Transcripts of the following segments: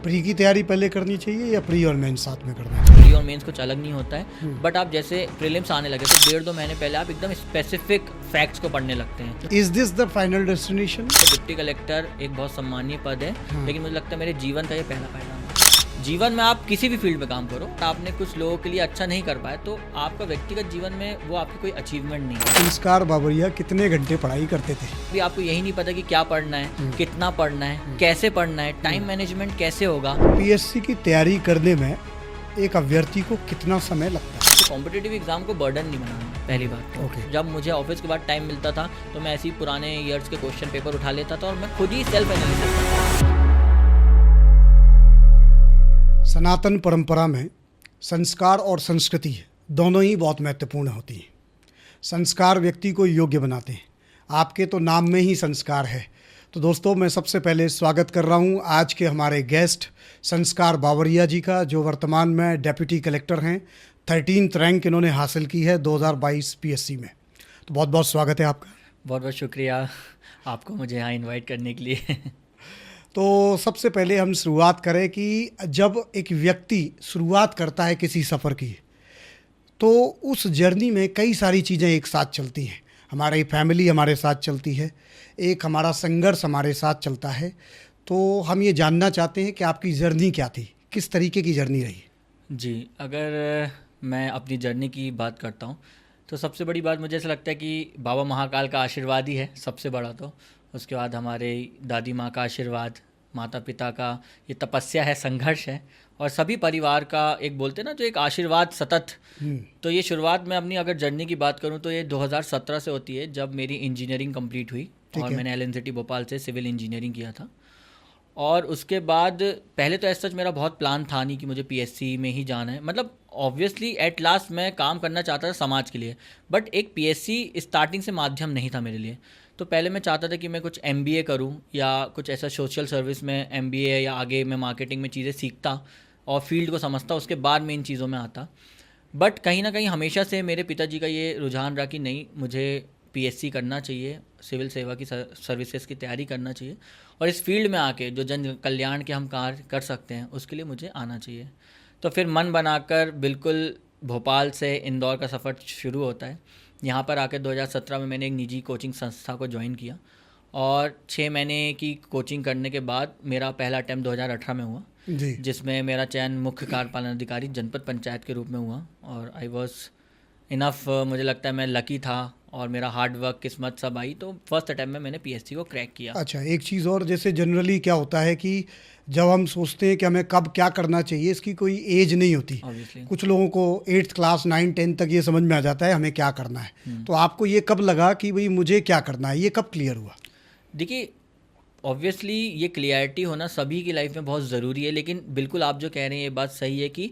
Pre की तैयारी पहले करनी चाहिए या प्री और मेंस साथ में करना चाहिए? प्री और मेंस कुछ अलग नहीं होता है, बट आप जैसे प्रीलिम्स आने लगे तो 1.5-2 महीने पहले आप एकदम स्पेसिफिक फैक्ट्स को पढ़ने लगते हैं। Is this the final destination? Deputy collector एक बहुत सम्मानीय पद है, लेकिन मुझे लगता है मेरे जीवन का ये पहला पैगाम है। जीवन में आप किसी भी फील्ड में काम करो, आपने कुछ लोगों के लिए अच्छा नहीं कर पाए तो आपका व्यक्तिगत जीवन में वो आपकी कोई अचीवमेंट नहीं है। संस्कार बाबरिया कितने घंटे पढ़ाई करते थे? अभी आपको यही नहीं पता कि क्या पढ़ना है, कितना पढ़ना है, कैसे पढ़ना है, टाइम मैनेजमेंट कैसे होगा। पीएससी की तैयारी करने में एक अभ्यर्थी को कितना समय लगता है? कॉम्पिटिटिव एग्जाम को बर्डन नहीं बनाना, पहली बात। Okay. जब मुझे ऑफिस के बाद टाइम मिलता था तो मैं ऐसे ही पुराने ईयर्स के क्वेश्चन पेपर उठा लेता था और मैं खुद ही सेल्फ एनालिसिस करता था। सनातन परंपरा में संस्कार और संस्कृति दोनों ही बहुत महत्वपूर्ण होती हैं। संस्कार व्यक्ति को योग्य बनाते हैं। आपके तो नाम में ही संस्कार है। तो दोस्तों, मैं सबसे पहले स्वागत कर रहा हूं आज के हमारे गेस्ट संस्कार बाबरिया जी का, जो वर्तमान में डेप्यूटी कलेक्टर हैं। 13th रैंक इन्होंने हासिल की है 2022 पीएससी में। तो बहुत बहुत स्वागत है आपका। बहुत बहुत शुक्रिया आपको मुझे यहाँ इन्वाइट करने के लिए। तो सबसे पहले हम शुरुआत करें कि जब एक व्यक्ति शुरुआत करता है किसी सफ़र की, तो उस जर्नी में कई सारी चीज़ें एक साथ चलती हैं। हमारी फैमिली हमारे साथ चलती है, एक हमारा संघर्ष हमारे साथ चलता है। तो हम ये जानना चाहते हैं कि आपकी जर्नी क्या थी, किस तरीके की जर्नी रही? जी, अगर मैं अपनी जर्नी की बात करता हूँ तो सबसे बड़ी बात मुझे ऐसा लगता है कि बाबा महाकाल का आशीर्वाद ही है सबसे बड़ा। तो उसके बाद हमारे दादी माँ का आशीर्वाद, माता पिता का ये तपस्या है, संघर्ष है, और सभी परिवार का एक बोलते हैं ना जो एक आशीर्वाद सतत। तो ये शुरुआत में अपनी अगर जर्नी की बात करूँ तो ये 2017 से होती है, जब मेरी इंजीनियरिंग कंप्लीट हुई और मैंने एलएनसीटी भोपाल से सिविल इंजीनियरिंग किया था। और उसके बाद पहले तो ऐसा सच मेरा बहुत प्लान था नहीं कि मुझे पीएससी में ही जाना है। मतलब ऑब्वियसली एट लास्ट मैं काम करना चाहता था समाज के लिए, बट एक पीएससी स्टार्टिंग से माध्यम नहीं था मेरे लिए। तो पहले मैं चाहता था कि मैं कुछ एमबीए करूं या कुछ ऐसा सोशल सर्विस में एमबीए, या आगे मैं मार्केटिंग में चीज़ें सीखता और फील्ड को समझता, उसके बाद मैं इन चीज़ों में आता। बट कहीं ना कहीं हमेशा से मेरे पिताजी का ये रुझान रहा कि नहीं, मुझे पीएससी करना चाहिए, सिविल सेवा की सर्विसेज की तैयारी करना चाहिए, और इस फील्ड में आके जो जन कल्याण के हम कार्य कर सकते हैं उसके लिए मुझे आना चाहिए। तो फिर मन बनाकर बिल्कुल भोपाल से इंदौर का सफ़र शुरू होता है। यहाँ पर आकर 2017 में मैंने एक निजी कोचिंग संस्था को ज्वाइन किया, और 6 महीने की कोचिंग करने के बाद मेरा पहला अटैम्प्ट 2018 में हुआ जी। जिसमें मेरा चयन मुख्य कार्यपालन अधिकारी जनपद पंचायत के रूप में हुआ। और आई वॉज इनफ, मुझे लगता है मैं लकी था और मेरा हार्ड वर्क, किस्मत सब आई, तो फर्स्ट अटैम्प्ट में मैंने पीएससी को क्रैक किया। अच्छा, एक चीज़ और, जैसे जनरली क्या होता है कि जब हम सोचते हैं कि हमें कब क्या करना चाहिए, इसकी कोई एज नहीं होती। Obviously. कुछ लोगों को 8th क्लास 9, 10 तक ये समझ में आ जाता है हमें क्या करना है। तो आपको ये कब लगा कि भाई मुझे क्या करना है, ये कब क्लियर हुआ? देखिए, ऑब्वियसली ये क्लियरिटी होना सभी की लाइफ में बहुत ज़रूरी है, लेकिन बिल्कुल आप जो कह रहे हैं ये बात सही है कि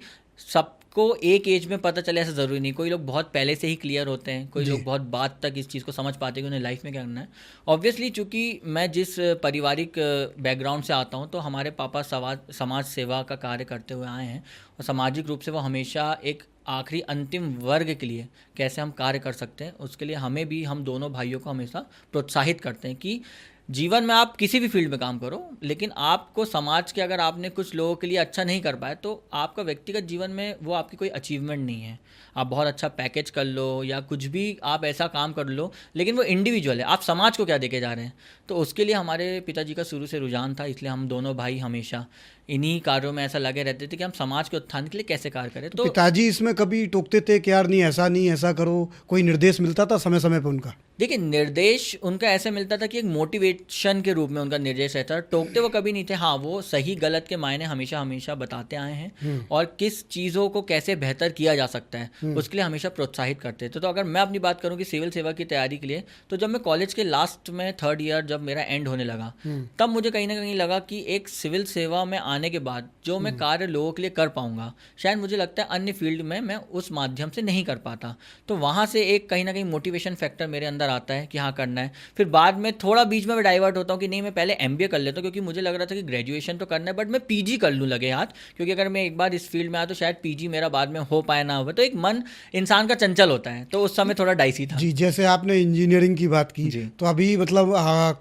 सबको एक एज में पता चले ऐसा ज़रूरी नहीं। कोई लोग बहुत पहले से ही क्लियर होते हैं, कोई लोग बहुत बाद तक इस चीज़ को समझ पाते हैं कि उन्हें लाइफ में क्या करना है। ऑब्वियसली चूँकि मैं जिस पारिवारिक बैकग्राउंड से आता हूँ, तो हमारे पापा समाज सेवा का कार्य करते हुए आए हैं, और सामाजिक रूप से वो हमेशा एक आखिरी अंतिम वर्ग के लिए कैसे हम कार्य कर सकते हैं उसके लिए हमें भी, हम दोनों भाइयों को हमेशा प्रोत्साहित करते हैं कि जीवन में आप किसी भी फील्ड में काम करो, लेकिन आपको समाज के, अगर आपने कुछ लोगों के लिए अच्छा नहीं कर पाए तो आपका व्यक्तिगत जीवन में वो आपकी कोई अचीवमेंट नहीं है। आप बहुत अच्छा पैकेज कर लो या कुछ भी आप ऐसा काम कर लो, लेकिन वो इंडिविजुअल है, आप समाज को क्या देके जा रहे हैं। तो उसके लिए हमारे पिताजी का शुरू से रुझान था, इसलिए हम दोनों भाई हमेशा इन्हीं कार्यों में ऐसा लगे रहते थे कि हम समाज के उत्थान के लिए कैसे कार्य करें। तो पिताजी इसमें कभी टोकते थे कि यार नहीं, ऐसा करो? कोई निर्देश मिलता था समय समय पर उनका? देखिए, निर्देश उनका ऐसे मिलता था कि एक मोटिवेशन के रूप में उनका निर्देश रहता था। टोकते वो कभी नहीं थे। हाँ, वो सही गलत के मायने हमेशा बताते आए हैं, और किस चीज़ों को कैसे बेहतर किया जा सकता है उसके लिए हमेशा प्रोत्साहित करते थे। तो अगर मैं अपनी बात करूँ कि सिविल सेवा की तैयारी के लिए, तो जब मैं कॉलेज के लास्ट में 3rd ईयर जब मेरा एंड होने लगा, तब मुझे कहीं ना कहीं लगा कि एक सिविल सेवा में आने के बाद जो मैं कार्य लोगों के लिए कर पाऊंगा, शायद मुझे लगता है अन्य फील्ड में मैं उस माध्यम से नहीं कर पाता। तो वहाँ से एक कहीं ना कहीं मोटिवेशन फैक्टर मेरे अंदर आता है कि हाँ करना है, फिर बाद में थोड़ा बीच में मैं डाइवर्ट होता हूँ कि नहीं मैं पहले MBA कर लेता हूँ, क्योंकि मुझे लग रहा था कि ग्रेजुएशन तो करना है बट मैं PG कर लूँ लगे हाथ, क्योंकि अगर मैं एक बार इस फील्ड में आया तो शायद PG मेरा बाद में हो पाए ना हो, तो एक मन इंसान का चंचल होता है, तो उस समय थोड़ा डाइसी था। जी, जैसे आपने इंजीनियरिंग की बात की, जी। तो अभी मतलब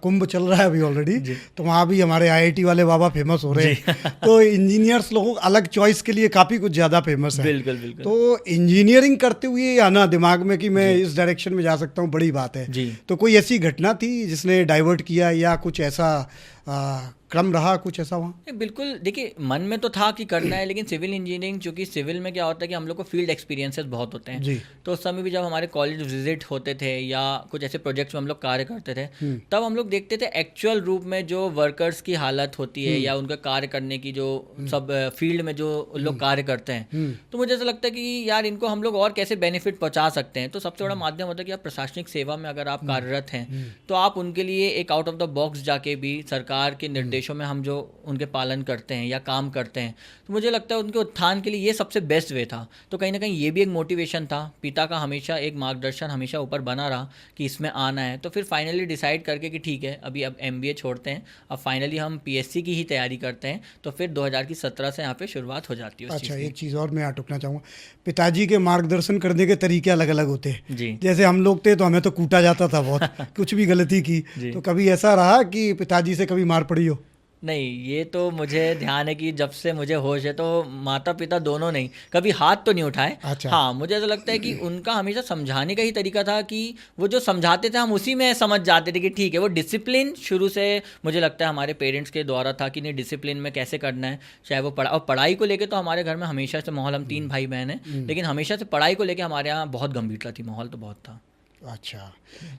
कुंभ चल रहा है अभी ऑलरेडी, तो वहाँ भी हमारे IIT वाले बाबा फेमस हो रहे हैं। तो इंजीनियर्स लोगों अलग चॉइस के लिए काफ़ी कुछ ज़्यादा फेमस है। बिल्कुल बिल्कुल। तो इंजीनियरिंग करते हुए आना दिमाग में कि मैं इस डायरेक्शन में जा सकता हूँ, बड़ी बात है। जी। तो कोई ऐसी घटना थी जिसने डाइवर्ट किया, या कुछ ऐसा क्रम रहा कुछ ऐसा वहाँ? बिल्कुल, देखिए मन में तो था कि करना है, लेकिन सिविल इंजीनियरिंग, चूंकि सिविल में क्या होता है कि हम लोग को फील्ड एक्सपीरियंसेस बहुत होते हैं। जी। तो उस समय भी जब हमारे कॉलेज विजिट होते थे या कुछ ऐसे प्रोजेक्ट्स में हम लोग कार्य करते थे, तब हम लोग देखते थे एक्चुअल रूप में जो वर्कर्स की हालत होती है या उनका कार्य करने की जो सब फील्ड में जो लोग कार्य करते हैं, तो मुझे ऐसा लगता है कि यार इनको हम लोग और कैसे बेनिफिट पहुंचा सकते हैं। तो सबसे बड़ा माध्यम होता है कि आप प्रशासनिक सेवा में अगर आप कार्यरत हैं तो आप उनके लिए एक आउट ऑफ द बॉक्स जाके भी सरकार के निर्देशों में हम जो उनके पालन करते हैं या काम करते हैं, तो मुझे लगता है उनके उत्थान के लिए ये सबसे बेस्ट वे था। तो कहीं ना कहीं ये भी एक मोटिवेशन था, पिता का हमेशा एक मार्गदर्शन हमेशा ऊपर बना रहा कि इसमें आना है। तो फिर फाइनली डिसाइड करके कि ठीक है अभी अब MBA छोड़ते हैं, अब फाइनली हम PSC की ही तैयारी करते हैं। तो फिर 2017 से यहाँ पे शुरुआत हो जाती है उस अच्छा, चीज़ की। एक चीज़ और मैं यहाँ टोकना चाहूँगा, पिताजी के मार्गदर्शन करने के तरीके अलग अलग होते हैं। जी। जैसे हम लोग थे तो हमें तो कूटा जाता था बहुत, कुछ भी गलती की जी। तो कभी ऐसा रहा कि पिताजी से कभी मार पड़ी हो? नहीं, ये तो मुझे ध्यान है कि जब से मुझे होश है तो माता पिता दोनों नहीं कभी हाथ तो नहीं उठाए। अच्छा। हाँ, मुझे ऐसा लगता है कि उनका हमेशा समझाने का ही तरीका था कि वो जो समझाते थे हम उसी में समझ जाते थे कि ठीक है। वो डिसिप्लिन शुरू से मुझे लगता है हमारे पेरेंट्स के द्वारा था कि नहीं डिसिप्लिन में कैसे करना है, चाहे वो और पढ़ाई को लेकर तो हमारे घर में हमेशा से माहौल, हम 3 भाई बहन हैं, लेकिन हमेशा से पढ़ाई को लेकर हमारे यहाँ बहुत गंभीरता थी, माहौल तो बहुत था। अच्छा,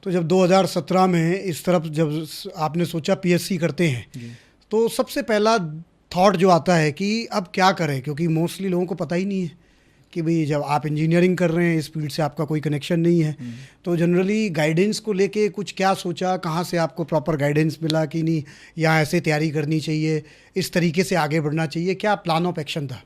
तो जब 2017 में इस तरफ जब आपने सोचा PSC करते हैं, तो सबसे पहला थॉट जो आता है कि अब क्या करें, क्योंकि मोस्टली लोगों को पता ही नहीं है कि भाई जब आप इंजीनियरिंग कर रहे हैं, इस फील्ड से आपका कोई कनेक्शन नहीं है, तो जनरली गाइडेंस को लेके कुछ क्या सोचा, कहाँ से आपको प्रॉपर गाइडेंस मिला कि नहीं यहाँ ऐसे तैयारी करनी चाहिए, इस तरीके से आगे बढ़ना चाहिए, क्या प्लान ऑफ एक्शन था?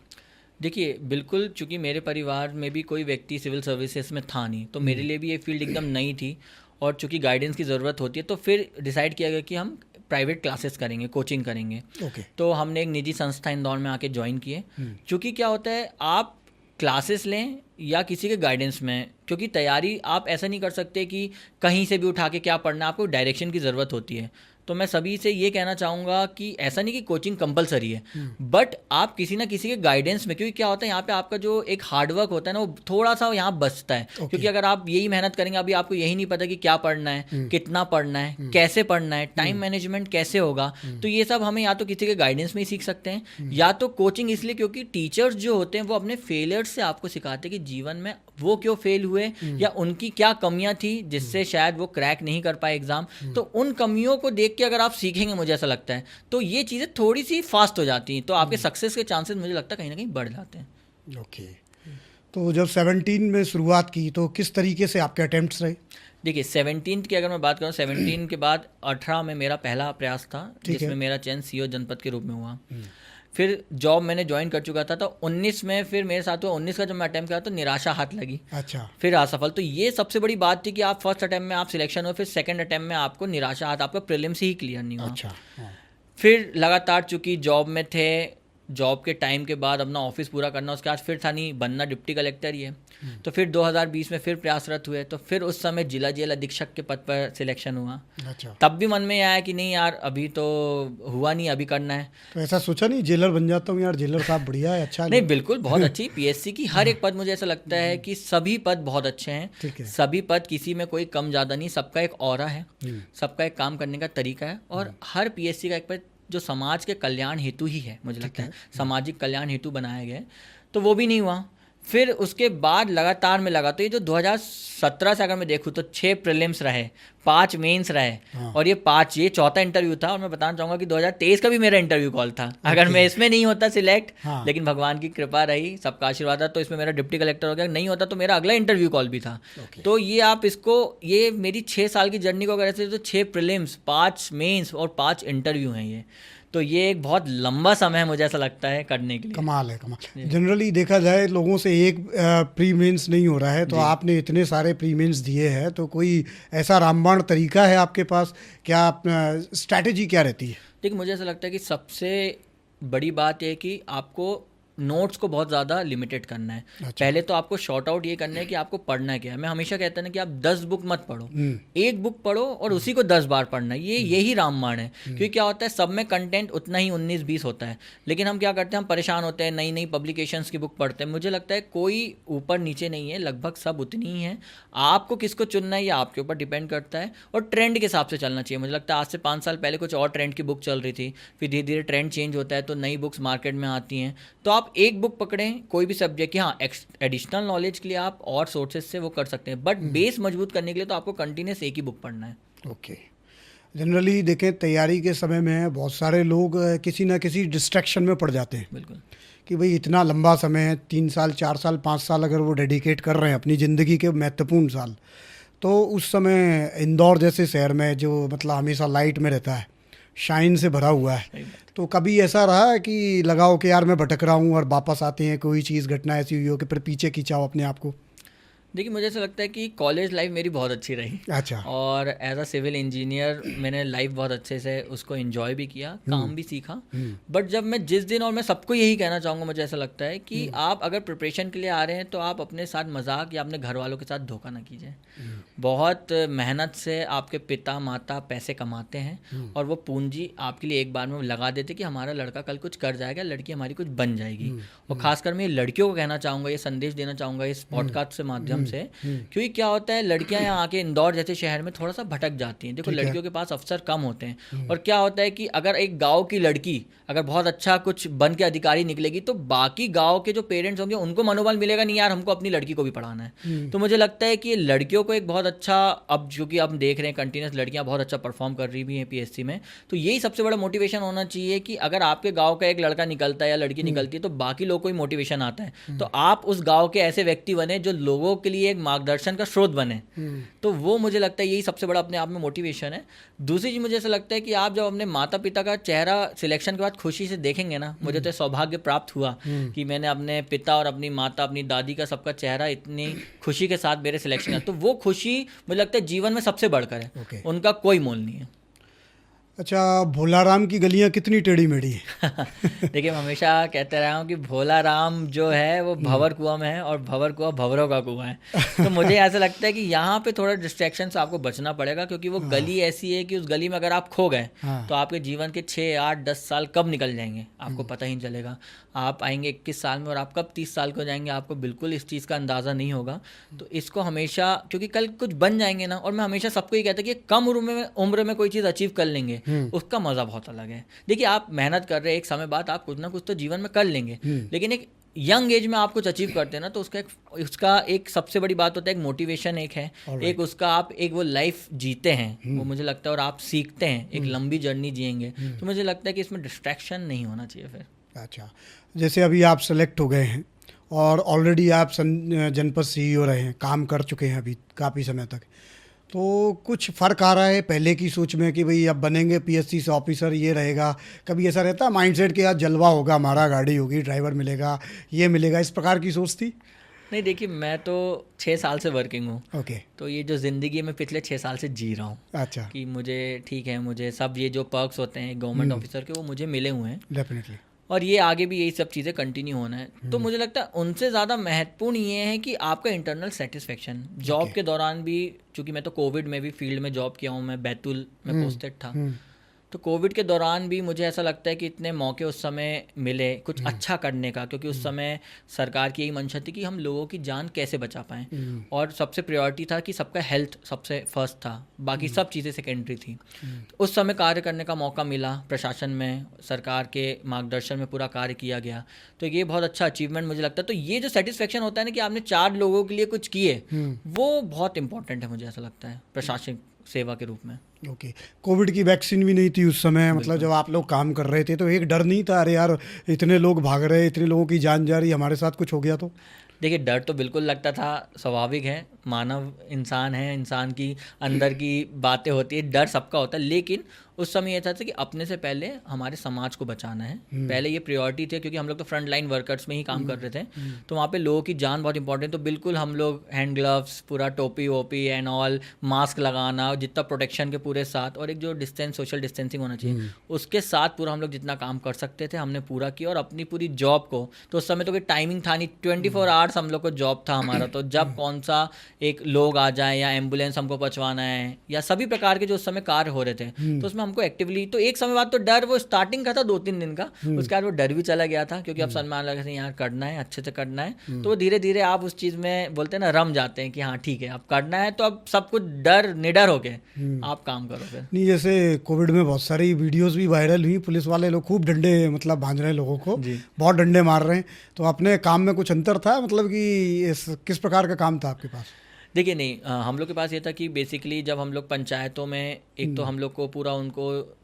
देखिए बिल्कुल, चूंकि मेरे परिवार में भी कोई व्यक्ति सिविल सर्विसेज में था नहीं, तो मेरे लिए भी ये फील्ड एकदम नई थी, और चूंकि गाइडेंस की ज़रूरत होती है तो फिर डिसाइड किया गया कि हम प्राइवेट क्लासेस करेंगे, कोचिंग करेंगे। ओके। तो हमने एक निजी संस्था इंदौर में आके ज्वाइन किए। चूँकि क्या होता है, आप क्लासेस लें या किसी के गाइडेंस में, क्योंकि तैयारी आप ऐसा नहीं कर सकते कि कहीं से भी उठा के क्या पढ़ना है, आपको डायरेक्शन की ज़रूरत होती है। तो मैं सभी से ये कहना चाहूँगा कि ऐसा नहीं कि कोचिंग कंपलसरी है, बट आप किसी ना किसी के गाइडेंस में, क्योंकि क्या होता है यहाँ पे आपका जो एक हार्डवर्क होता है ना वो थोड़ा सा यहाँ बचता है। क्योंकि अगर आप यही मेहनत करेंगे, अभी आपको यही नहीं पता कि क्या पढ़ना है, कितना पढ़ना है, कैसे पढ़ना है, टाइम मैनेजमेंट कैसे होगा, तो ये सब हमें या तो किसी के गाइडेंस में ही सीख सकते हैं, या तो कोचिंग इसलिए क्योंकि टीचर्स जो होते हैं वो अपने फेलियर्स से आपको सिखाते हैं कि जीवन में वो क्यों फेल हुए या उनकी क्या कमियां थी जिससे शायद वो क्रैक नहीं कर पाए एग्जाम। तो उन कमियों को देख के अगर आप सीखेंगे, मुझे ऐसा लगता है, तो ये चीज़ें थोड़ी सी फास्ट हो जाती हैं, तो आपके सक्सेस के चांसेस मुझे लगता है कहीं ना कहीं बढ़ जाते हैं। ओके। तो जब 17 में शुरुआत की तो किस तरीके से आपके अटेम्प्ट्स रहे? देखिए 17 की अगर मैं बात करूँ, 17 के बाद 18 में मेरा पहला प्रयास था, जिसमें मेरा चयन CO जनपद के रूप में हुआ। फिर जॉब मैंने ज्वाइन कर चुका था, तो 19 में फिर मेरे साथ हुआ, 19 का जब मैं अटैम्प्ट किया तो निराशा हाथ लगी। अच्छा। फिर असफल। तो ये सबसे बड़ी बात थी कि आप फर्स्ट अटैम्प्ट में आप सिलेक्शन हुए, फिर सेकंड अटैम्प्ट में आपको निराशा हाथ, आपका प्रीलिम्स ही क्लियर नहीं हुआ। अच्छा। हाँ। फिर लगातार चूंकि जॉब में थे, जॉब के टाइम के बाद अपना ऑफिस पूरा करना, उसके बाद फिर था नहीं बनना डिप्टी कलेक्टर ही है। तो फिर 2020 में फिर प्रयासरत हुए, तो फिर उस समय जिला जेल अधीक्षक के पद पर सिलेक्शन हुआ। अच्छा। तब भी मन में आया कि नहीं यार अभी तो हुआ नहीं, अभी करना है। तो ऐसा सोचा नहीं जेलर बन जाता हूँ यार, जेलर साहब बढ़िया है, अच्छा नहीं, बिल्कुल बहुत अच्छी PSC की हर एक पद, मुझे ऐसा लगता है कि सभी पद बहुत अच्छे हैं। ठीक है। सभी पद किसी में कोई कम ज़्यादा नहीं, सबका एक ऑरा है, सबका एक काम करने का तरीका है, और हर PSC का एक पद जो समाज के कल्याण हेतु ही है, मुझे लगता है सामाजिक कल्याण हेतु बनाया गया है। तो वो भी नहीं हुआ। फिर उसके बाद लगातार में लगा, तो ये जो 2017 से अगर मैं देखूँ तो 6 प्रीलिम्स रहे, 5 मेंस रहे, और ये चौथा इंटरव्यू था। और मैं बताना चाहूँगा कि 2023 का भी मेरा इंटरव्यू कॉल था, अगर मैं इसमें नहीं होता सिलेक्ट, लेकिन भगवान की कृपा रही, सबका आशीर्वाद था, तो इसमें मेरा डिप्टी कलेक्टर हो गया। नहीं होता तो मेरा अगला इंटरव्यू कॉल भी था। तो ये आप इसको, ये मेरी 6 साल की जर्नी को अगर ऐसे तो 6 प्रीलिम्स, 5 मेंस और 5 इंटरव्यू हैं ये। तो ये एक बहुत लंबा समय है मुझे ऐसा लगता है करने के लिए। कमाल है, कमाल। जनरली देखा जाए लोगों से एक प्री मेंस नहीं हो रहा है, तो आपने इतने सारे प्री मेंस दिए हैं, तो कोई ऐसा रामबाण तरीका है आपके पास? क्या स्ट्रैटेजी क्या रहती है? देखिए मुझे ऐसा लगता है कि सबसे बड़ी बात यह है कि आपको नोट्स को बहुत ज़्यादा लिमिटेड करना है। पहले तो आपको शॉर्ट आउट ये करना है कि आपको पढ़ना क्या है। मैं हमेशा कहता हूं ना कि आप 10 बुक मत पढ़ो, एक बुक पढ़ो और उसी को 10 बार पढ़ना है। यही रामबाण है। क्योंकि क्या होता है, सब में कंटेंट उतना ही 19-20 होता है, लेकिन हम क्या करते हैं, हम परेशान होते हैं, नई नई पब्लिकेशंस की बुक पढ़ते हैं। मुझे लगता है कोई ऊपर नीचे नहीं है, लगभग सब उतनी ही है। आपको किसको चुनना है ये आपके ऊपर डिपेंड करता है, और ट्रेंड के हिसाब से चलना चाहिए। मुझे लगता है आज से 5 साल पहले कुछ और ट्रेंड की बुक चल रही थी, फिर धीरे धीरे ट्रेंड चेंज होता है तो नई बुक्स मार्केट में आती हैं। तो आप एक बुक पकड़ें कोई भी सब्जेक्ट की, हाँ एडिशनल नॉलेज के लिए आप और सोर्सेज से वो कर सकते हैं, बट बेस मजबूत करने के लिए तो आपको कंटिन्यूस एक ही बुक पढ़ना है। ओके। जनरली देखें, तैयारी के समय में बहुत सारे लोग किसी ना किसी डिस्ट्रैक्शन में पड़ जाते हैं। बिल्कुल। कि भाई इतना लंबा समय है, 3 साल 4 साल 5 साल अगर वो डेडिकेट कर रहे हैं अपनी ज़िंदगी के महत्वपूर्ण साल, तो उस समय इंदौर जैसे शहर में जो मतलब हमेशा लाइट में रहता है, शाइन से भरा हुआ है, तो कभी ऐसा रहा है कि लगा हो कि यार मैं भटक रहा हूँ और वापस आते हैं कोई चीज़ घटना ऐसी हुई हो कि फिर पीछे खींचा हो अपने आप को? देखिए मुझे ऐसा लगता है कि कॉलेज लाइफ मेरी बहुत अच्छी रही। अच्छा। और एज अ सिविल इंजीनियर मैंने लाइफ बहुत अच्छे से उसको एंजॉय भी किया, काम भी सीखा। बट जब मैं जिस दिन, और मैं सबको यही कहना चाहूँगा, मुझे ऐसा लगता है कि आप अगर प्रिपरेशन के लिए आ रहे हैं तो आप अपने साथ मजाक या अपने घर वालों के साथ धोखा ना कीजिए। बहुत मेहनत से आपके पिता माता पैसे कमाते हैं और वो पूंजी आपके लिए एक बार में लगा देते कि हमारा लड़का कल कुछ कर जाएगा, लड़की हमारी कुछ बन जाएगी। और खासकर मैं लड़कियों को कहना चाहूँगा, ये संदेश देना चाहूँगा इस पॉडकास्ट से माध्यम से, क्योंकि क्या होता है, लड़कियां यहाँ आके इंदौर जैसे शहर में थोड़ा सा भटक जाती हैं। देखो लड़कियों के पास अवसर कम होते हैं, और क्या होता है कि अगर एक गांव की लड़की अगर बहुत अच्छा कुछ बन के अधिकारी निकलेगी तो बाकी गांव के जो पेरेंट्स होंगे उनको मनोबल मिलेगा, नहीं यार हमको अपनी लड़की को भी पढ़ाना है। तो मुझे लगता है कि ये लड़कियों को एक बहुत अच्छा, अब जो कि हम देख रहे हैं कंटिन्यूस लड़कियां बहुत अच्छा परफॉर्म कर रही भी हैं पीएससी में, तो यही सबसे बड़ा मोटिवेशन होना चाहिए कि अगर आपके गाँव का एक लड़का निकलता है या लड़की निकलती है तो बाकी लोगों को ही मोटिवेशन आता है। तो आप उस गाँव के ऐसे व्यक्ति बने जो लोगों के लिए एक मार्गदर्शन का स्रोत बने। तो वो मुझे लगता है यही सबसे बड़ा अपने आप में मोटिवेशन है। दूसरी चीज मुझे ऐसा लगता है कि आप जब अपने माता पिता का चेहरा सिलेक्शन के बाद खुशी से देखेंगे ना, मुझे तो सौभाग्य प्राप्त हुआ कि मैंने अपने पिता और अपनी माता अपनी दादी का सबका चेहरा इतनी खुशी के साथ मेरे सिलेक्शन किया, तो वो खुशी मुझे लगता है जीवन में सबसे बढ़कर है। उनका कोई मोल नहीं है। अच्छा, भोला राम की गलियां कितनी टेढ़ी मेढ़ी है? देखिए मैं हमेशा कहते रहा हूँ कि भोला राम जो है वो भंवर कुआं में है और भंवर कुआं भंवरों का कुआं है। तो मुझे ऐसा लगता है कि यहाँ पे थोड़ा डिस्ट्रैक्शन से आपको बचना पड़ेगा, क्योंकि वो गली ऐसी है कि उस गली में अगर आप खो गए तो आपके जीवन के 6, 8, 10 साल कब निकल जाएंगे आपको पता ही नहीं चलेगा। आप आएंगे 21 साल में और आप कब 30 साल को जाएंगे आपको बिल्कुल इस चीज़ का अंदाज़ा नहीं होगा। तो इसको हमेशा, क्योंकि कल कुछ बन जाएंगे ना, और मैं हमेशा सबको ये कहता कि कम उम्र में कोई चीज़ अचीव कर लेंगे उसका मज़ा बहुत अलग है। देखिए आप मेहनत कर रहे हैं, एक समय बाद आप कुछ ना कुछ तो जीवन में कर लेंगे, लेकिन एक यंग एज में आप कुछ अचीव करते हैं ना, तो उसका एक सबसे बड़ी बात होता है, एक मोटिवेशन एक है, एक उसका आप एक वो लाइफ जीते हैं वो मुझे लगता है, और आप सीखते हैं, एक लंबी जर्नी जिएंगे। तो मुझे लगता है कि इसमें डिस्ट्रैक्शन नहीं होना चाहिए फिर। अच्छा, जैसे अभी आप सेलेक्ट हो गए हैं और ऑलरेडी आप जनपद CEO रहे हैं, काम कर चुके हैं अभी काफ़ी समय तक, तो कुछ फ़र्क आ रहा है पहले की सोच में कि भाई अब बनेंगे PSC से ऑफिसर, ये रहेगा? कभी ऐसा रहता है माइंडसेट के यार जलवा होगा हमारा, गाड़ी होगी, ड्राइवर मिलेगा, ये मिलेगा, इस प्रकार की सोच थी? नहीं देखिए, मैं तो 6 साल से वर्किंग हूँ। ओके। तो ये जो ज़िंदगी में पिछले 6 साल से जी रहा हूँ। अच्छा। कि मुझे ठीक है, मुझे सब ये जो पर्क्स होते हैं गवर्नमेंट ऑफिसर के वो मुझे मिले हुए हैं। डेफिनेटली। और ये आगे भी यही सब चीज़ें कंटिन्यू होना है। तो मुझे लगता है उनसे ज़्यादा महत्वपूर्ण ये है कि आपका इंटरनल सेटिस्फेक्शन जॉब के दौरान भी, चूँकि मैं तो कोविड में भी फील्ड में जॉब किया हूँ, मैं बैतूल में पोस्टेड था, तो कोविड के दौरान भी मुझे ऐसा लगता है कि इतने मौके उस समय मिले कुछ अच्छा करने का, क्योंकि उस समय सरकार की यही मंशा थी कि हम लोगों की जान कैसे बचा पाएँ, और सबसे प्रायोरिटी था कि सबका हेल्थ सबसे फर्स्ट था, बाकी सब चीज़ें सेकेंडरी थी। तो उस समय कार्य करने का मौका मिला, प्रशासन में सरकार के मार्गदर्शन में पूरा कार्य किया गया, तो ये बहुत अच्छा अचीवमेंट मुझे लगता है। तो ये जो सेटिस्फेक्शन होता है ना कि आपने 4 लोगों के लिए कुछ किए, वो बहुत इंपॉर्टेंट है मुझे ऐसा लगता है प्रशासनिक सेवा के रूप में। ओके। कोविड की वैक्सीन भी नहीं थी उस समय, मतलब जब आप लोग काम कर रहे थे तो एक डर नहीं था, अरे यार इतने लोग भाग रहे हैं, इतने लोगों की जान जा रही, हमारे साथ कुछ हो गया तो? देखिए, डर तो बिल्कुल लगता था, स्वाभाविक है, मानव इंसान है, इंसान की अंदर की बातें होती है, डर सबका होता है। लेकिन उस समय ये था कि अपने से पहले हमारे समाज को बचाना है, पहले ये प्रायोरिटी थी, क्योंकि हम लोग तो फ्रंट लाइन वर्कर्स में ही काम कर रहे थे, तो वहाँ पे लोगों की जान बहुत इंपॉर्टेंट। तो बिल्कुल हम लोग हैंड ग्लव्स, पूरा टोपी वोपी एंड ऑल, मास्क लगाना, जितना प्रोटेक्शन के पूरे साथ, और एक जो डिस्टेंस, सोशल डिस्टेंसिंग होना चाहिए, उसके साथ पूरा हम लोग जितना काम कर सकते थे हमने पूरा किया। और अपनी पूरी जॉब को, तो उस समय तो कोई टाइमिंग था नहीं, 24 आवर्स हम लोग को जॉब था हमारा, तो जब कौन सा एक लोग आ जाए या एम्बुलेंस हमको पहुंचवाना है या सभी प्रकार के जो उस समय कार्य हो रहे थे, तो उसमें हमको एक्टिवली, तो एक समय बाद तो डर, वो स्टार्टिंग का था 2-3 दिन का, उसके बाद वो डर भी चला गया था, क्योंकि अब सम्मान लगा यार करना है, अच्छे से करना है, तो धीरे धीरे आप उस चीज़ में बोलते हैं ना, रम जाते हैं कि हाँ ठीक है, अब करना है, तो अब सब कुछ डर निडर हो के आप काम करो फिर। नहीं, जैसे कोविड में बहुत सारी वीडियोस भी वायरल हुई, पुलिस वाले लोग खूब डंडे मतलब बांध रहे हैं लोगों को, बहुत डंडे मार रहे हैं, तो अपने काम में कुछ अंतर था, मतलब कि किस प्रकार का काम था आपके पास? देखिए नहीं, हम लोग के पास ये था कि बेसिकली जब हम लोग पंचायतों में, एक तो हम लोग को पूरा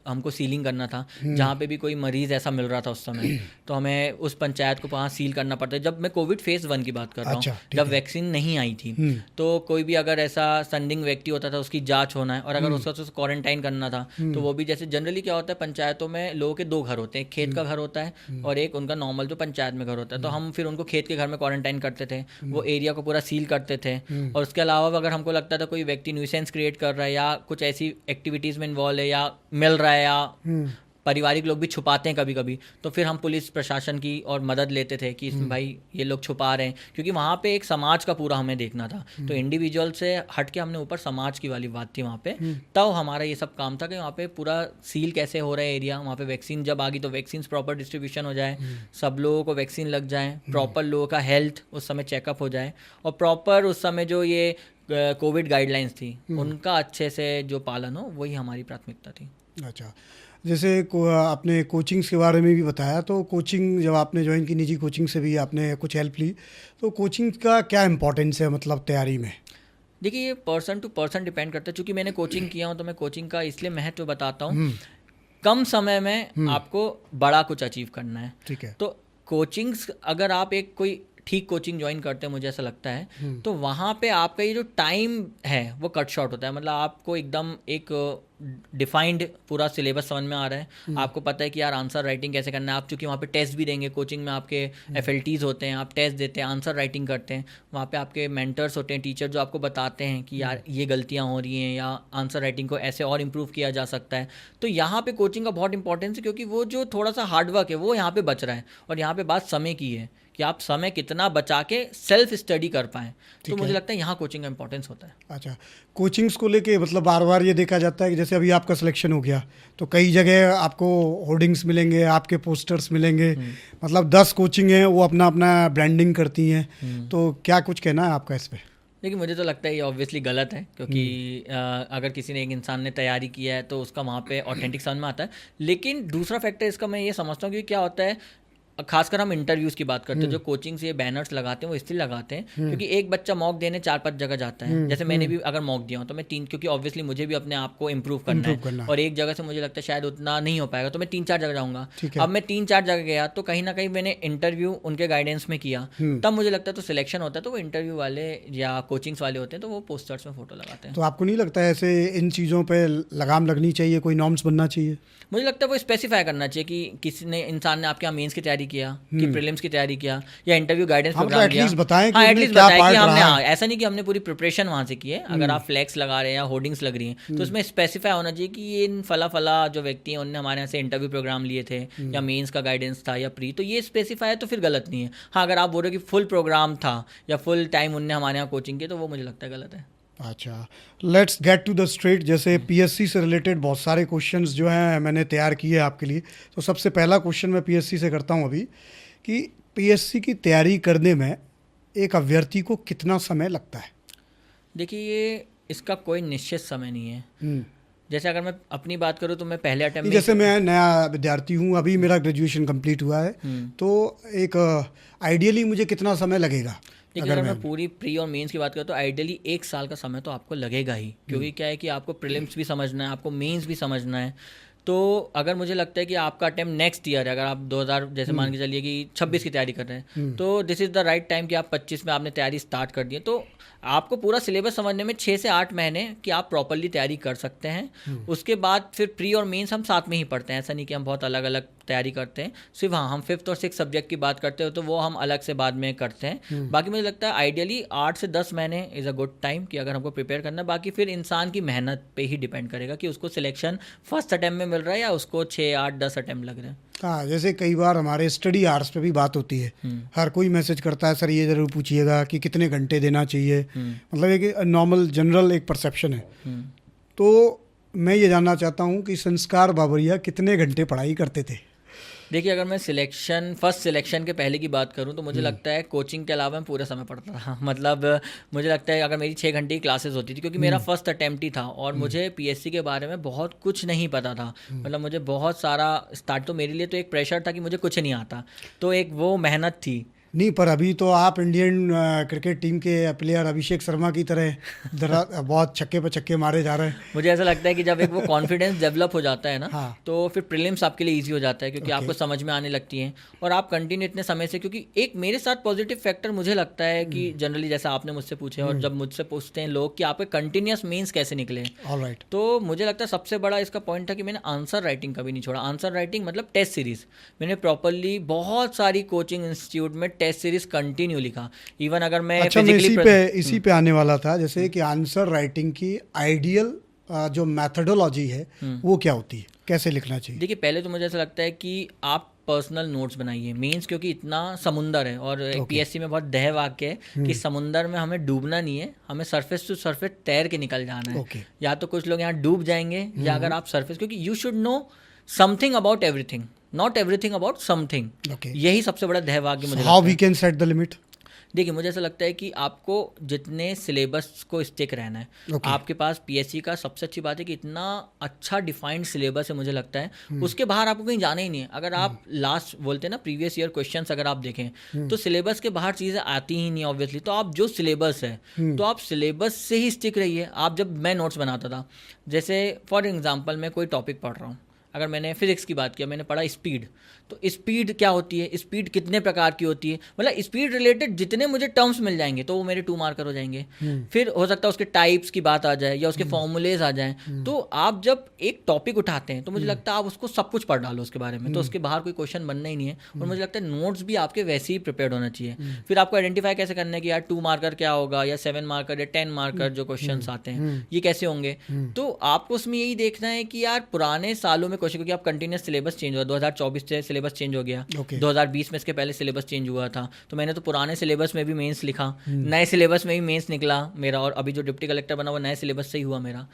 हमको सीलिंग करना था, जहाँ पे भी कोई मरीज़ ऐसा मिल रहा था उस समय, तो हमें उस पंचायत को वहाँ सील करना पड़ता है। जब मैं कोविड फेज़ 1 की बात कर रहा हूँ, जब वैक्सीन नहीं आई थी, तो कोई भी अगर ऐसा संदिग्ध व्यक्ति होता था, उसकी जाँच होना है, और अगर उसका क्वारंटाइन करना था, तो वो भी, जैसे जनरली क्या होता है पंचायतों में, लोगों के 2 घर होते हैं, एक खेत का घर होता है और एक उनका नॉर्मल जो पंचायत में घर होता है, तो हम फिर उनको खेत के घर में क्वारंटाइन करते थे, वो एरिया को पूरा सील करते थे। और उसके अलावा अगर हमको लगता था कोई व्यक्ति न्यूसेंस क्रिएट कर रहा है या कुछ ऐसी एक्टिविटीज़ में इन्वॉल्व है या मिल रहा है, या पारिवारिक लोग भी छुपाते हैं कभी कभी, तो फिर हम पुलिस प्रशासन की और मदद लेते थे कि इसमें भाई ये लोग छुपा रहे हैं, क्योंकि वहाँ पे एक समाज का पूरा हमें देखना था, तो इंडिविजुअल से हट के हमने ऊपर समाज की वाली बात थी वहाँ पे, तब हमारा ये सब काम था कि वहाँ पे पूरा सील कैसे हो रहा है एरिया, वहाँ पे वैक्सीन जब आ गई तो वैक्सीन प्रॉपर डिस्ट्रीब्यूशन हो जाए, सब लोगों को वैक्सीन लग जाए, प्रॉपर लोगों का हेल्थ उस समय चेकअप हो जाए, और प्रॉपर उस समय जो ये कोविड गाइडलाइंस थी उनका अच्छे से जो पालन हो, वही हमारी प्राथमिकता थी। अच्छा, जैसे आपने कोचिंग्स के बारे में भी बताया, तो कोचिंग जब आपने ज्वाइन की, निजी कोचिंग से भी आपने कुछ हेल्प ली, तो कोचिंग का क्या इंपॉर्टेंस है मतलब तैयारी में? देखिए, ये पर्सन टू पर्सन डिपेंड करता है, क्योंकि मैंने कोचिंग किया हूँ तो मैं कोचिंग का इसलिए महत्व बताता हूँ, कम समय में आपको बड़ा कुछ अचीव करना है, ठीक है, तो कोचिंग्स, अगर आप एक कोई ठीक कोचिंग ज्वाइन करते हैं, मुझे ऐसा लगता है, तो वहाँ पे आपका ये जो टाइम है वो कट शॉर्ट होता है, मतलब आपको एकदम एक डिफाइंड पूरा सिलेबस समझ में आ रहा है, आपको पता है कि यार आंसर राइटिंग कैसे करना है, आप चूँकि वहाँ पे टेस्ट भी देंगे, कोचिंग में आपके FLTs होते हैं, आप टेस्ट देते हैं, आंसर राइटिंग करते हैं, वहाँ पे आपके मेंटर्स होते हैं, टीचर जो आपको बताते हैं कि यार ये गलतियाँ हो रही हैं या आंसर राइटिंग को ऐसे और इम्प्रूव किया जा सकता है, तो यहाँ पे कोचिंग का बहुत इंपॉर्टेंस है, क्योंकि वो जो थोड़ा सा हार्डवर्क है वो यहाँ पे बच रहा है, और यहाँ पे बात समय की है कि आप समय कितना बचा के सेल्फ स्टडी कर पाएँ, तो मुझे लगता है यहाँ कोचिंग का इंपॉर्टेंस होता है। अच्छा, कोचिंग्स को लेके मतलब बार बार ये देखा जाता है कि जैसे अभी आपका सिलेक्शन हो गया तो कई जगह आपको होर्डिंग्स मिलेंगे, आपके पोस्टर्स मिलेंगे, मतलब 10 कोचिंग हैं वो अपना अपना ब्रांडिंग करती हैं, तो क्या कुछ कहना है आपका इस पर? देखिए, मुझे तो लगता है ये ऑब्वियसली गलत है, क्योंकि अगर किसी ने, एक इंसान ने तैयारी किया है तो उसका वहाँ पे ऑथेंटिक समझ में आता है। लेकिन दूसरा फैक्टर इसका मैं ये समझता हूँ कि क्या होता है, खासकर हम इंटरव्यूज़ की बात करते हैं, जो कोचिंग से ये बैनर्स लगाते हैं वो इसलिए लगाते हैं क्योंकि एक बच्चा मॉक देने 4-5 जगह जाता है, जैसे मैंने भी अगर मॉक दिया हूँ तो मैं 3, क्योंकि ऑब्वियसली मुझे भी अपने आप को इम्प्रूव करना है, और एक जगह से मुझे लगता है शायद उतना नहीं हो पाएगा, तो मैं 3-4 जगह जाऊँगा। अब मैं 3-4 जगह गया तो कहीं ना कहीं मैंने इंटरव्यू उनके गाइडेंस में किया, तब मुझे लगता है तो सिलेक्शन होता है, तो वो इंटरव्यू वाले या कोचिंग्स वाले होते हैं तो वो पोस्टर्स में फोटो लगाते हैं। तो आपको नहीं लगता है ऐसे इन चीज़ों पर लगाम लगनी चाहिए, कोई नॉर्म्स बनना चाहिए? मुझे लगता है वो स्पेसिफाई करना चाहिए कि किसी ने, इंसान ने आपके यहाँ मेंस की तैयारी किया, कि प्रीलिम्स की तैयारी किया, या इंटरव्यू गाइडेंस प्रोग्राम किया, एटलीस्ट बताएं हाँ, एटलीस्ट बताएं कि हमने, हाँ, ऐसा नहीं कि हमने पूरी प्रिपरेशन वहाँ से की है। अगर आप फ्लैक्स लगा रहे हैं या होर्डिंग्स लग रही हैं तो उसमें स्पेसिफाई होना चाहिए कि ये इन फला जो व्यक्ति हैं उनने हमारे यहाँ से इंटरव्यू प्रोग्राम लिए थे, या मेंस का गाइडेंस था या प्री, तो ये स्पेसिफाई है तो फिर गलत नहीं है। हाँ, अगर आप बोल रहे हो कि फुल प्रोग्राम था या फुल टाइम उनने हमारे यहाँ कोचिंग की, तो वो मुझे लगता है गलत है। अच्छा, let's get to the straight. जैसे PSC से रिलेटेड बहुत सारे क्वेश्चंस जो हैं मैंने तैयार किए हैं आपके लिए, तो सबसे पहला क्वेश्चन मैं PSC से करता हूं अभी, कि PSC की तैयारी करने में एक अभ्यर्थी को कितना समय लगता है? देखिए, ये इसका कोई निश्चित समय नहीं है। जैसे अगर मैं अपनी बात करूँ तो मैं पहले अटेम्प्ट, जैसे मैं नया विद्यार्थी हूँ, अभी मेरा ग्रेजुएशन कंप्लीट हुआ है, तो एक आइडियली मुझे कितना समय लगेगा? देखिए अगर मैं पूरी प्री और मेंस की बात करूँ तो आइडियली 1 साल का समय तो आपको लगेगा ही, क्योंकि क्या है कि आपको प्रीलिम्स भी समझना है, आपको मेंस भी समझना है। तो अगर मुझे लगता है कि आपका अटेम्प्ट नेक्स्ट ईयर है, अगर आप 2000 जैसे मान के चलिए कि 26 की तैयारी कर रहे हैं, तो this is the right time कि आप 25 में आपने तैयारी स्टार्ट कर दी है। तो आपको पूरा सिलेबस समझने में 6 से 8 महीने कि आप प्रॉपरली तैयारी कर सकते हैं। उसके बाद फिर प्री और मेंस हम साथ में ही पढ़ते हैं, ऐसा नहीं कि हम बहुत अलग अलग तैयारी करते हैं। सिर्फ हाँ, हम 5th और 6th सब्जेक्ट की बात करते हो तो वो हम अलग से बाद में करते हैं। बाकी मुझे लगता है आइडियली 8 से 10 महीने इज़ अ गुड टाइम कि अगर हमको प्रिपेयर करना है। बाकी फिर इंसान की मेहनत पे ही डिपेंड करेगा कि उसको सिलेक्शन फर्स्ट अटैम्प्ट में मिल रहा है या उसको 6, 8, 10 अटैम्प्ट लग रहे हैं। हाँ, जैसे कई बार हमारे स्टडी आवर्स पे भी बात होती है, हर कोई मैसेज करता है, सर ये ज़रूर पूछिएगा कि कितने घंटे देना चाहिए। मतलब एक नॉर्मल जनरल एक परसेप्शन है। तो मैं ये जानना चाहता हूँ कि संस्कार बाबरिया कितने घंटे पढ़ाई करते थे? देखिए अगर मैं फर्स्ट सिलेक्शन के पहले की बात करूं तो मुझे लगता है कोचिंग के अलावा मैं पूरा समय पढ़ता था। मतलब मुझे लगता है अगर मेरी 6 घंटे की क्लासेस होती थी, क्योंकि मेरा फर्स्ट अटेम्प्ट ही था और मुझे पीएससी के बारे में बहुत कुछ नहीं पता था। मतलब मुझे बहुत सारा स्टार्ट, तो मेरे लिए तो एक प्रेशर था कि मुझे कुछ नहीं आता, तो एक वो मेहनत थी। नहीं, पर अभी तो आप इंडियन क्रिकेट टीम के प्लेयर अभिषेक शर्मा की तरह बहुत छक्के पे छक्के मारे जा रहे हैं। मुझे ऐसा लगता है कि जब एक वो कॉन्फिडेंस डेवलप हो जाता है ना, हाँ। तो फिर प्रीलिम्स आपके लिए इजी हो जाता है, क्योंकि आपको समझ में आने लगती हैं और आप कंटिन्यू इतने समय से, क्योंकि एक मेरे साथ पॉजिटिव फैक्टर मुझे लगता है कि जनरली जैसा आपने मुझसे पूछे और जब मुझसे पूछते हैं लोग कि आपके कंटिन्यूस मीन्स कैसे निकले, ऑलराइट, तो मुझे लगता है सबसे बड़ा इसका पॉइंट था कि मैंने आंसर राइटिंग कभी नहीं छोड़ा। आंसर राइटिंग मतलब टेस्ट सीरीज, मैंने प्रॉपरली बहुत सारी कोचिंग इंस्टीट्यूट में टेस्ट सीरीज कंटिन्यू लिखा। इवन अगर मैं अच्छा, मैं इसी पे आने वाला था, जैसे कि आंसर राइटिंग की आइडियल जो मैथडोलॉजी है वो क्या होती है, कैसे लिखना चाहिए? देखिए पहले तो मुझे ऐसा लगता है कि आप पर्सनल नोट्स बनाइए। मेंस क्योंकि इतना समुंदर है और पीएससी में बहुत दह वाक्य है कि समुंदर में हमें डूबना नहीं है, हमें सरफेस टू सरफेस तैर के निकल जाना है। या तो कुछ लोग यहाँ डूब जाएंगे या अगर आप सरफेस, क्योंकि you should know something about everything, not everything about something. यही सबसे बड़ा ध्येय वाक्य मुझे। How we can set the limit? देखिए मुझे ऐसा लगता है कि आपको जितने सिलेबस को स्टिक रहना है। आपके पास पीएससी का सबसे अच्छी बात है कि इतना अच्छा डिफाइंड सिलेबस है, मुझे लगता है उसके बाहर आपको कहीं जाना ही नहीं है। अगर आप लास्ट बोलते हैं ना प्रीवियस ईयर क्वेश्चंस अगर आप देखें तो सिलेबस के बाहर चीज़ें आती ही नहीं ऑब्वियसली। तो आप जो सिलेबस है तो आप सिलेबस से ही स्टिक रहिए। आप जब मैं नोट्स बनाता था, जैसे फॉर एग्जाम्पल मैं कोई टॉपिक पढ़ रहा हूँ, अगर मैंने फिजिक्स की बात किया, मैंने पढ़ा स्पीड, तो स्पीड क्या होती है, स्पीड कितने प्रकार की होती है, मतलब स्पीड रिलेटेड जितने मुझे टर्म्स मिल जाएंगे तो वो मेरे 2 मार्कर हो जाएंगे। फिर हो सकता है उसके टाइप्स की बात आ जाए या उसके फॉर्मूलेज आ जाएं। तो आप जब एक टॉपिक उठाते हैं तो मुझे लगता है आप उसको सब कुछ पढ़ डालो उसके बारे में, तो उसके बाहर कोई क्वेश्चन बनना ही नहीं है। और मुझे लगता है नोट्स भी आपके वैसे ही प्रिपेयर्ड होना चाहिए। फिर आपको आइडेंटिफाई कैसे करना है कि यार 2 मार्कर क्या होगा या 7 मार्कर या 10 मार्कर जो क्वेश्चन आते हैं ये कैसे होंगे। तो आपको उसमें यही देखना है कि यार पुराने सालों में क्वेश्चन, क्योंकि आप कंटिन्यूस सिलेबस चेंज हुआ, 2024 से सिलेबस चेंज हो गया, 2020 में इसके पहले सिलेबस चेंज हुआ था, तो मैंने तो पुराने सिलेबस में भी मेंस लिखा, नए सिलेबस में भी मेंस निकला मेरा, और अभी जो डिप्टी कलेक्टर बना वो नए सिलेबस से ही हुआ मेरा।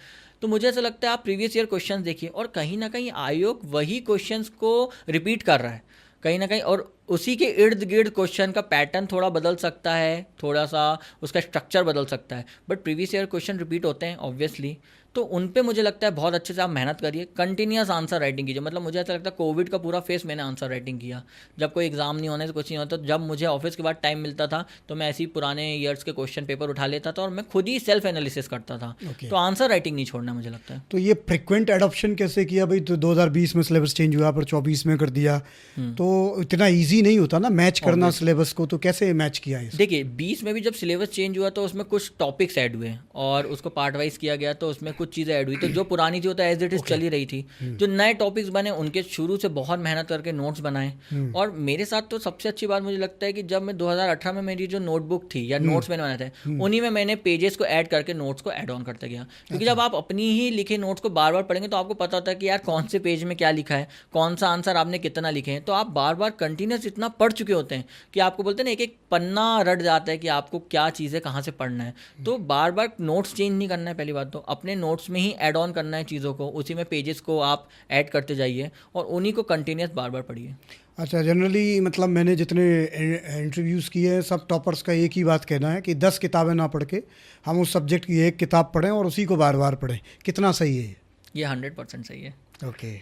तो मुझे ऐसा लगता है आप प्रीवियस ईयर क्वेश्चंस देखिए, और कहीं ना कहीं आयोग वही क्वेश्चंस को रिपीट कर रहा है कहीं ना कहीं, और उसी के इर्द गिर्द क्वेश्चन का पैटर्न थोड़ा बदल सकता है, थोड़ा सा उसका स्ट्रक्चर बदल सकता है, but previous year question repeat होते हैं ऑब्वियसली। तो उन पे मुझे लगता है बहुत अच्छे से आप मेहनत करिए, कंटिन्यूस आंसर राइटिंग कीजिए। मतलब मुझे ऐसा लगता है कोविड का पूरा फेस मैंने आंसर राइटिंग किया, जब कोई एग्जाम नहीं होने से कुछ नहीं होता, तो जब मुझे ऑफिस के बाद टाइम मिलता था तो मैं ऐसे ही पुराने ईयर्स के क्वेश्चन पेपर उठा लेता था और मैं खुद ही सेल्फ एनालिसिस करता था। तो आंसर राइटिंग नहीं छोड़ना मुझे लगता है। तो ये फ्रिक्वेंट एडॉप्शन कैसे किया भाई? तो 2020 में सिलेबस चेंज हुआ पर 24 में कर दिया, तो इतना ईजी नहीं होता ना मैच करना सिलेबस को, तो कैसे मैच किया है? देखिए 20 में भी जब सिलेबस चेंज हुआ तो उसमें कुछ टॉपिक्स ऐड हुए और उसको पार्ट वाइज किया गया, तो उसमें कुछ चीज़ें ऐड हुई, तो जो पुरानी थी वो तो एज इट इज चली रही थी। जो नए टॉपिक्स बने उनके शुरू से बहुत मेहनत करके नोट्स बनाए। और मेरे साथ तो सबसे अच्छी बात मुझे लगता है कि जब मैं 2018 में मेरी जो नोटबुक थी या नोट्स मैंने बनाए थे उन्हीं में मैंने पेजेस को ऐड करके नोट्स को ऐड ऑन करते गया, क्योंकि जब आप अपनी ही लिखे नोट्स को बार बार पढ़ेंगे तो आपको पता होता है कि यार कौन से पेज में क्या लिखा है, कौन सा आंसर आपने कितना लिखे हैं। तो आप बार बार कंटिन्यूस इतना पढ़ चुके होते हैं कि आपको बोलते हैं ना एक एक पन्ना रट जाता है कि आपको क्या चीज़ें कहाँ से पढ़ना है। तो बार बार नोट्स चेंज नहीं करना है, पहली बात तो अपने नोट्स में ही ऐड ऑन करना है चीज़ों को, उसी में पेजेस को आप ऐड करते जाइए और उन्हीं को कंटिन्यूस बार बार पढ़िए। अच्छा, जनरली मतलब मैंने जितने इंटरव्यूज़ किए हैं सब टॉपर्स का एक ही बात कहना है कि 10 किताबें ना पढ़ के हम उस सब्जेक्ट की एक किताब पढ़ें और उसी को बार बार पढ़ें। कितना सही है ये? 100% सही है। ओके,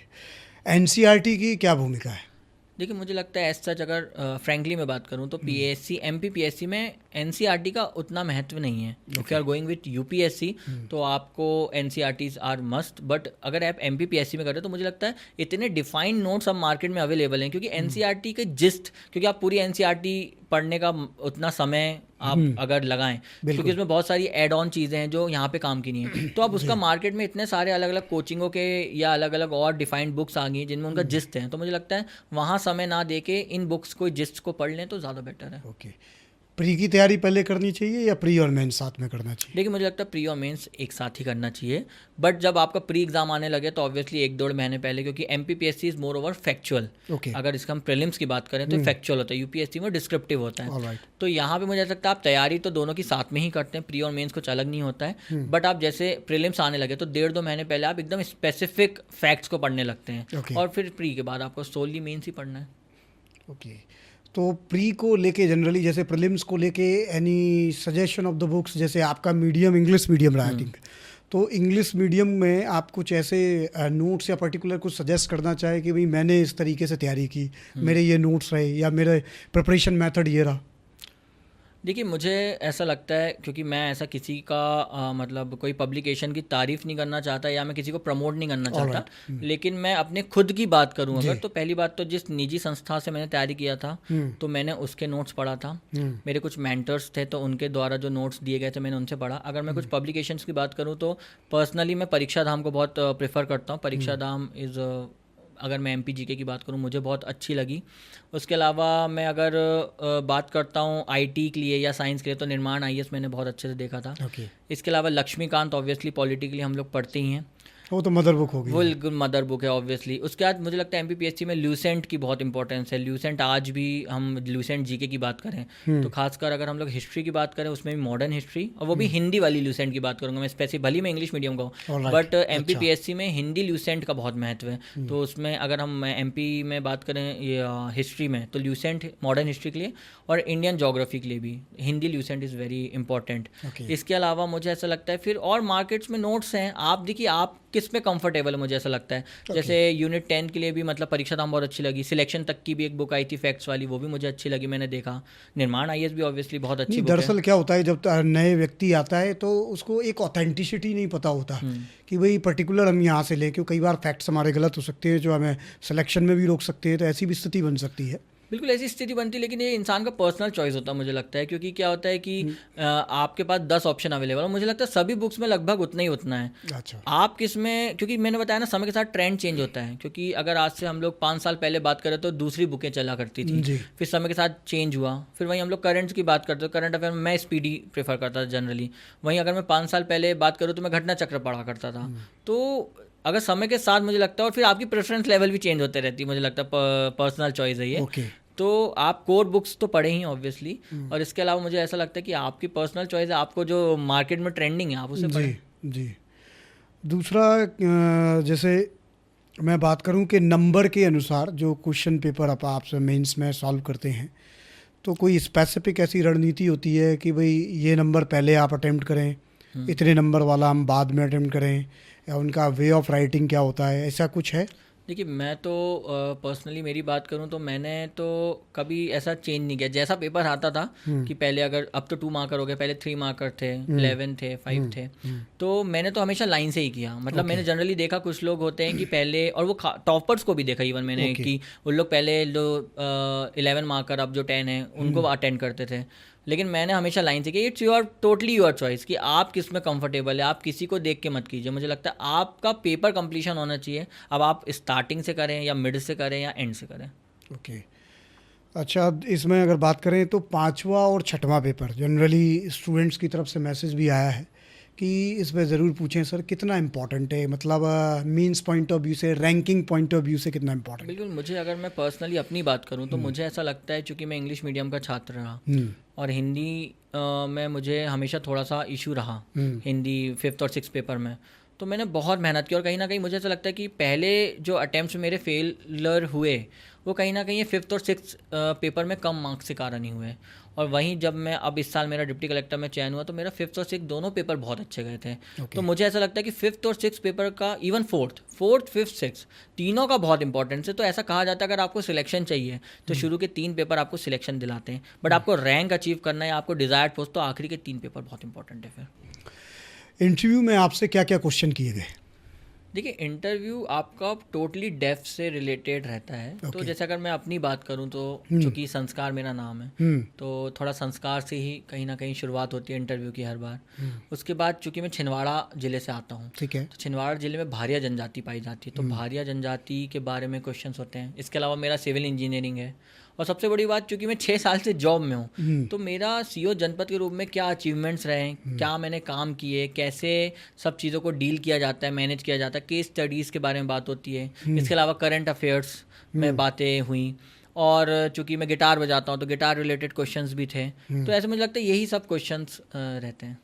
एनसीईआरटी की क्या भूमिका है? देखिए मुझे लगता है एज सच अगर फ्रैंकली मैं बात करूं तो पीएससी एमपी पीएससी में एनसीईआरटी का उतना महत्व नहीं है। If you are going with UPSC तो आपको एनसीईआरटीज आर मस्ट, बट अगर आप एमपी पीएससी में कर रहे हो तो मुझे लगता है इतने डिफाइंड नोट्स अब मार्केट में अवेलेबल हैं, क्योंकि एनसीईआरटी के जिस्ट, क्योंकि आप पूरी एनसीईआरटी पढ़ने का उतना समय आप अगर लगाएं, क्योंकि उसमें बहुत सारी एड ऑन चीज़ें हैं जो यहाँ पे काम की नहीं है, तो अब उसका मार्केट में इतने सारे अलग अलग कोचिंगों के या अलग अलग और डिफाइंड बुक्स आ गई हैं जिनमें उनका जिस्ट है, तो मुझे लगता है वहाँ समय ना दे के इन बुक्स को जिस्ट को पढ़ लें तो ज़्यादा बेटर है। ओके, प्री की तैयारी पहले करनी चाहिए या प्री और मेंस साथ में करना चाहिए? देखिए मुझे लगता है प्री और मेंस एक साथ ही करना चाहिए, बट जब आपका प्री एग्जाम आने लगे तो ऑब्वियसली 1-1.5 महीने पहले, क्योंकि MPPSC is more over factual. Okay, अगर इसका हम प्रीलिम्स की बात करें तो फैक्चुअल होता है, यूपीएससी में डिस्क्रिप्टिव होता है। ऑलराइट। तो यहाँ पे मुझे ऐसा लगता है आप तैयारी तो दोनों की साथ में ही करते हैं, प्री और मेंस कुछ अलग नहीं होता है, बट आप जैसे प्रीलिम्स आने लगे तो 1.5-2 महीने पहले आप एकदम स्पेसिफिक फैक्ट्स को पढ़ने लगते हैं, Okay. और फिर प्री के बाद आपको सोली मेंस ही पढ़ना है। ओके, तो प्री को लेके जनरली जैसे प्रीलिम्स को लेके any suggestion of the books, जैसे आपका मीडियम इंग्लिश मीडियम रहा आई थिंक, तो इंग्लिश मीडियम में आप कुछ ऐसे नोट्स या पर्टिकुलर कुछ सजेस्ट करना चाहे कि भाई मैंने इस तरीके से तैयारी की, मेरे ये नोट्स रहे या मेरे प्रिपरेशन मेथड ये रहा? देखिए मुझे ऐसा लगता है, क्योंकि मैं ऐसा किसी का मतलब कोई पब्लिकेशन की तारीफ़ नहीं करना चाहता या मैं किसी को प्रमोट नहीं करना चाहता, लेकिन मैं अपने खुद की बात करूं अगर, तो पहली बात तो जिस निजी संस्था से मैंने तैयारी किया था तो मैंने उसके नोट्स पढ़ा था। मेरे कुछ मेंटर्स थे तो उनके द्वारा जो नोट्स दिए गए थे मैंने उनसे पढ़ा। अगर मैं कुछ पब्लिकेशंस की बात करूँ तो पर्सनली मैं परीक्षा धाम को बहुत प्रेफर करता हूँ। परीक्षा धाम इज़, अगर मैं एमपीजीके की बात करूं मुझे बहुत अच्छी लगी। उसके अलावा मैं अगर बात करता हूं आईटी के लिए या साइंस के लिए तो निर्माण आईएएस मैंने बहुत अच्छे से देखा था। ओके, इसके अलावा लक्ष्मीकांत ऑब्वियसली पॉलिटिकली हम लोग पढ़ते ही हैं, वो तो मदर बुक होगी, वो मदर बुक है ऑब्वियसली। उसके बाद मुझे लगता है एमपीपीएससी में ल्यूसेंट की बहुत इंपॉर्टेंस है। ल्यूसेंट आज भी हम ल्यूसेंट जीके की बात करें तो खासकर अगर हम लोग हिस्ट्री की बात करें उसमें भी मॉडर्न हिस्ट्री, और वो भी हिंदी वाली ल्यूसेंट की बात करूँगा मैं स्पेसिफिक, भली मैं इंग्लिश मीडियम का हूँ बट एमपीपीएससी में हिंदी ल्यूसेंट का बहुत महत्व है। तो उसमें अगर हम एमपी में बात करें ये हिस्ट्री में तो ल्यूसेंट मॉडर्न हिस्ट्री के लिए और इंडियन जोग्राफी के लिए भी Hindi Lucent is very important. इसके अलावा मुझे ऐसा लगता है फिर और मार्केट्स में नोट्स हैं, आप देखिए आप किस में कंफर्टेबल है, मुझे ऐसा लगता है। जैसे यूनिट 10 के लिए भी मतलब परीक्षा धाम बहुत अच्छी लगी, सिलेक्शन तक की भी एक बुक आई थी फैक्ट्स वाली, वो भी मुझे अच्छी लगी, मैंने देखा। निर्माण आईएएस भी ऑब्वियसली बहुत अच्छी बुक है। दरअसल क्या होता है जब नए व्यक्ति आता है तो उसको एक ऑथेंटिसिटी नहीं पता होता कि भाई पर्टिकुलर हम यहाँ से लें, क्योंकि कई बार फैक्ट्स हमारे गलत हो सकते हैं जो हमें सिलेक्शन में भी रोक सकते हैं, तो ऐसी भी स्थिति बन सकती है। बिल्कुल ऐसी स्थिति बनती है, लेकिन ये इंसान का पर्सनल चॉइस होता है मुझे लगता है, क्योंकि क्या होता है कि आपके पास 10 ऑप्शन अवेलेबल है, मुझे लगता है सभी बुक्स में लगभग उतना है। अच्छा, आप किस में, क्योंकि मैंने बताया ना समय के साथ ट्रेंड चेंज होता है, क्योंकि अगर आज से हम लोग 5 साल पहले बात करें तो दूसरी बुकें चला करती थी, फिर समय के साथ चेंज हुआ, फिर वहीं हम लोग करंट्स की बात करते, करंट अफेयर में मैं स्पीडी प्रेफर करता था जनरली। वहीं अगर मैं 5 साल पहले बात करूँ तो मैं घटना चक्र पढ़ा करता था। तो अगर समय के साथ मुझे लगता है, और फिर आपकी प्रेफरेंस लेवल भी चेंज होते रहती है, मुझे लगता है पर्सनल चॉइस है ये। तो आप कोर बुक्स तो पढ़े ही ऑब्वियसली, और इसके अलावा मुझे ऐसा लगता है कि आपकी पर्सनल चॉइस है, आपको जो मार्केट में ट्रेंडिंग है आप उसे पढ़ें। जी। दूसरा जैसे मैं बात करूं कि नंबर के अनुसार जो क्वेश्चन पेपर आपसे मेंस में सॉल्व करते हैं, तो कोई स्पेसिफिक ऐसी रणनीति होती है कि भाई ये नंबर पहले आप अटेम्प्ट करें, इतने नंबर वाला हम बाद में अटेम्प्ट करें, या उनका वे ऑफ राइटिंग क्या होता है, ऐसा कुछ है? देखिए मैं तो पर्सनली मेरी बात करूं तो मैंने तो कभी ऐसा चेंज नहीं किया। जैसा पेपर आता था कि पहले अगर अब तो 2 मार्कर हो गए, पहले 3 मार्कर थे, 11 थे, 5 थे, तो मैंने तो हमेशा लाइन से ही किया। मतलब मैंने जनरली देखा कुछ लोग होते हैं कि पहले, और वो टॉपर्स को भी देखा इवन मैंने कि उन लोग पहले जो 11 मार्कर अब जो 10 है उनको अटेंड करते थे, लेकिन मैंने हमेशा लाइन से किया। It's your totally your choice कि आप किस में कंफर्टेबल है, आप किसी को देख के मत कीजिए। मुझे लगता है आपका पेपर कंप्लीशन होना चाहिए, अब आप स्टार्टिंग से करें या मिड से करें या एंड से करें। ओके, अच्छा, इसमें अगर बात करें तो 5वां और 6वां पेपर जनरली स्टूडेंट्स की तरफ से मैसेज भी आया है कि इसमें ज़रूर पूछें सर कितना इम्पोर्टेंट है, मतलब मीन्स पॉइंट ऑफ व्यू से, रैंकिंग पॉइंट ऑफ व्यू से कितना इम्पोर्टेंट? बिल्कुल, मुझे अगर मैं पर्सनली अपनी बात करूं तो मुझे ऐसा लगता है, चूँकि मैं इंग्लिश मीडियम का छात्र रहा और हिंदी में मुझे हमेशा थोड़ा सा इशू रहा हिंदी 5th और 6th पेपर में, तो मैंने बहुत मेहनत की और कहीं न कहीं मुझे ऐसा लगता है कि पहले जो अटेम्प्ट्स मेरे फेलियर हुए, वो कहीं न कहीं ये 5th और 6th पेपर में कम मार्क्स के कारण ही हुए। और वहीं जब मैं अब इस साल मेरा डिप्टी कलेक्टर में चयन हुआ तो मेरा 5th और 6th दोनों पेपर बहुत अच्छे गए थे। तो मुझे ऐसा लगता है कि 5th और 6th पेपर का इवन 4th, 5th, 6th तीनों का बहुत इंपॉर्टेंस है। तो ऐसा कहा जाता है अगर आपको सिलेक्शन चाहिए तो शुरू के 3 पेपर आपको सिलेक्शन दिलाते हैं, बट आपको रैंक अचीव करना है, आपको डिज़ायर्ड पोस्ट, तो आखिरी के 3 पेपर बहुत इंपॉर्टेंट है फिर। इंटरव्यू में आपसे क्या क्या क्वेश्चन किए गए? देखिए, इंटरव्यू आपका टोटली डेफ से रिलेटेड रहता है। तो जैसे अगर मैं अपनी बात करूं तो चूंकि संस्कार मेरा नाम है, तो थोड़ा संस्कार से ही कहीं ना कहीं शुरुआत होती है इंटरव्यू की हर बार। उसके बाद चूंकि मैं छिंदवाड़ा ज़िले से आता हूं, ठीक है। तो छिंदवाड़ा ज़िले में भारिया जनजाति पाई जाती है, तो भारिया जनजाति के बारे में क्वेश्चंस होते हैं। इसके अलावा मेरा सिविल इंजीनियरिंग है, और सबसे बड़ी बात चूंकि मैं 6 साल से जॉब में हूँ, तो मेरा सीओ जनपद के रूप में क्या अचीवमेंट्स रहे, क्या मैंने काम किए, कैसे सब चीज़ों को डील किया जाता है, मैनेज किया जाता है, केस स्टडीज़ के बारे में बात होती है। इसके अलावा करंट अफेयर्स में बातें हुई, और चूंकि मैं गिटार बजाता हूँ तो गिटार रिलेटेड क्वेश्चंस भी थे। तो ऐसे मुझे लगता है यही सब क्वेश्चंस रहते हैं।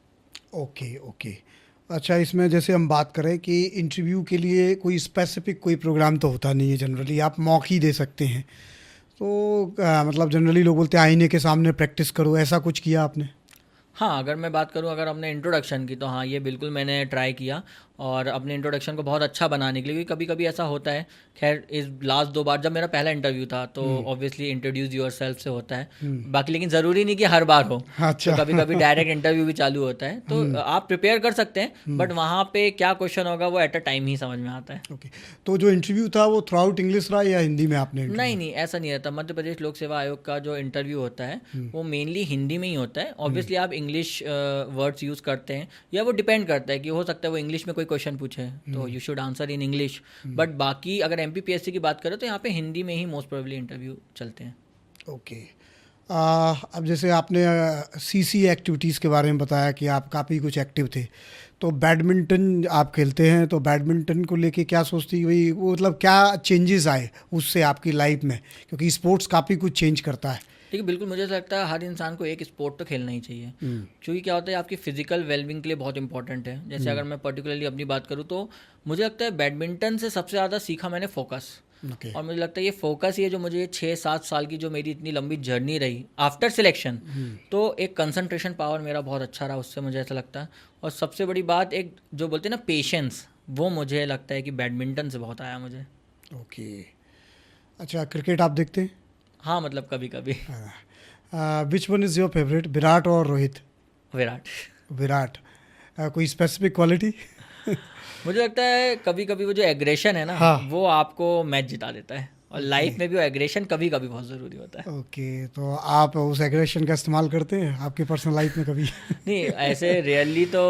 Okay okay. अच्छा, इसमें जैसे हम बात करें कि इंटरव्यू के लिए कोई स्पेसिफिक कोई प्रोग्राम तो होता नहीं है, जनरली आप मॉक ही दे सकते हैं। तो मतलब जनरली लोग बोलते हैं आईने के सामने प्रैक्टिस करो, ऐसा कुछ किया आपने? हाँ, अगर मैं बात करूँ, अगर हमने इंट्रोडक्शन की, तो हाँ, ये बिल्कुल मैंने ट्राई किया और अपने इंट्रोडक्शन को बहुत अच्छा बनाने के लिए, क्योंकि कभी कभी ऐसा होता है। खैर, इस लास्ट 2 बार जब मेरा पहला इंटरव्यू था तो ऑब्वियसली इंट्रोड्यूस योरसेल्फ से होता है, बाकी लेकिन ज़रूरी नहीं कि हर बार हो। अच्छा। तो कभी कभी डायरेक्ट इंटरव्यू भी चालू होता है, तो आप प्रिपेयर कर सकते हैं, बट वहाँ पे क्या क्वेश्चन होगा वो एट अ टाइम ही समझ में आता है। ओके। तो जो इंटरव्यू था वो थ्रू आउट इंग्लिश रहा या हिंदी में आपने interview? नहीं नहीं, ऐसा नहीं रहता। मध्य प्रदेश लोक सेवा आयोग का जो इंटरव्यू होता है वो मेनली हिंदी में ही होता है। ऑब्वियसली आप इंग्लिश वर्ड्स यूज़ करते हैं, या वो डिपेंड करता है कि हो सकता है वो इंग्लिश में कोई क्वेश्चन पूछे तो you should answer in English, but बाकी अगर एमपीपीएससी की बात करें तो यहाँ पे हिंदी में ही मोस्ट प्रोबेबली इंटरव्यू चलते हैं। ओके। अब जैसे आपने सीसी एक्टिविटीज़ के बारे में बताया कि आप काफ़ी कुछ एक्टिव थे, तो बैडमिंटन आप खेलते हैं, तो बैडमिंटन को लेके क्या सोचती हुई, वो मतलब क्या चेंजेस आए उससे आपकी लाइफ में, क्योंकि स्पोर्ट्स काफ़ी कुछ चेंज करता है? ठीक है, बिल्कुल। मुझे ऐसा लगता है हर इंसान को एक स्पोर्ट तो खेलना ही चाहिए, क्योंकि क्या होता है आपकी फिजिकल वेलबींग के लिए बहुत इंपॉर्टेंट है। जैसे अगर मैं पर्टिकुलरली अपनी बात करूँ तो मुझे लगता है बैडमिंटन से सबसे ज़्यादा सीखा मैंने फोकस। ओके। और मुझे लगता है ये फोकस ही है जो मुझे 6-7 साल की जो मेरी इतनी लंबी जर्नी रही आफ्टर सिलेक्शन, तो एक कंसंट्रेशन पावर मेरा बहुत अच्छा रहा उससे, मुझे ऐसा लगता है। और सबसे बड़ी बात एक जो बोलते हैं ना पेशेंस, वो मुझे लगता है कि बैडमिंटन से बहुत आया मुझे। ओके। अच्छा, क्रिकेट आप देखते हैं? हाँ, मतलब कभी कभी। Which one is your favourite, Virat और रोहित? विराट। विराट। कोई स्पेसिफिक क्वालिटी? मुझे लगता है कभी कभी वो जो एग्रेशन है ना, हाँ। वो आपको मैच जिता देता है, और लाइफ में भी वो एग्रेशन कभी कभी बहुत ज़रूरी होता है। ओके। तो आप उस एग्रेशन का इस्तेमाल करते हैं आपकी पर्सनल लाइफ में कभी? नहीं, ऐसे रियली तो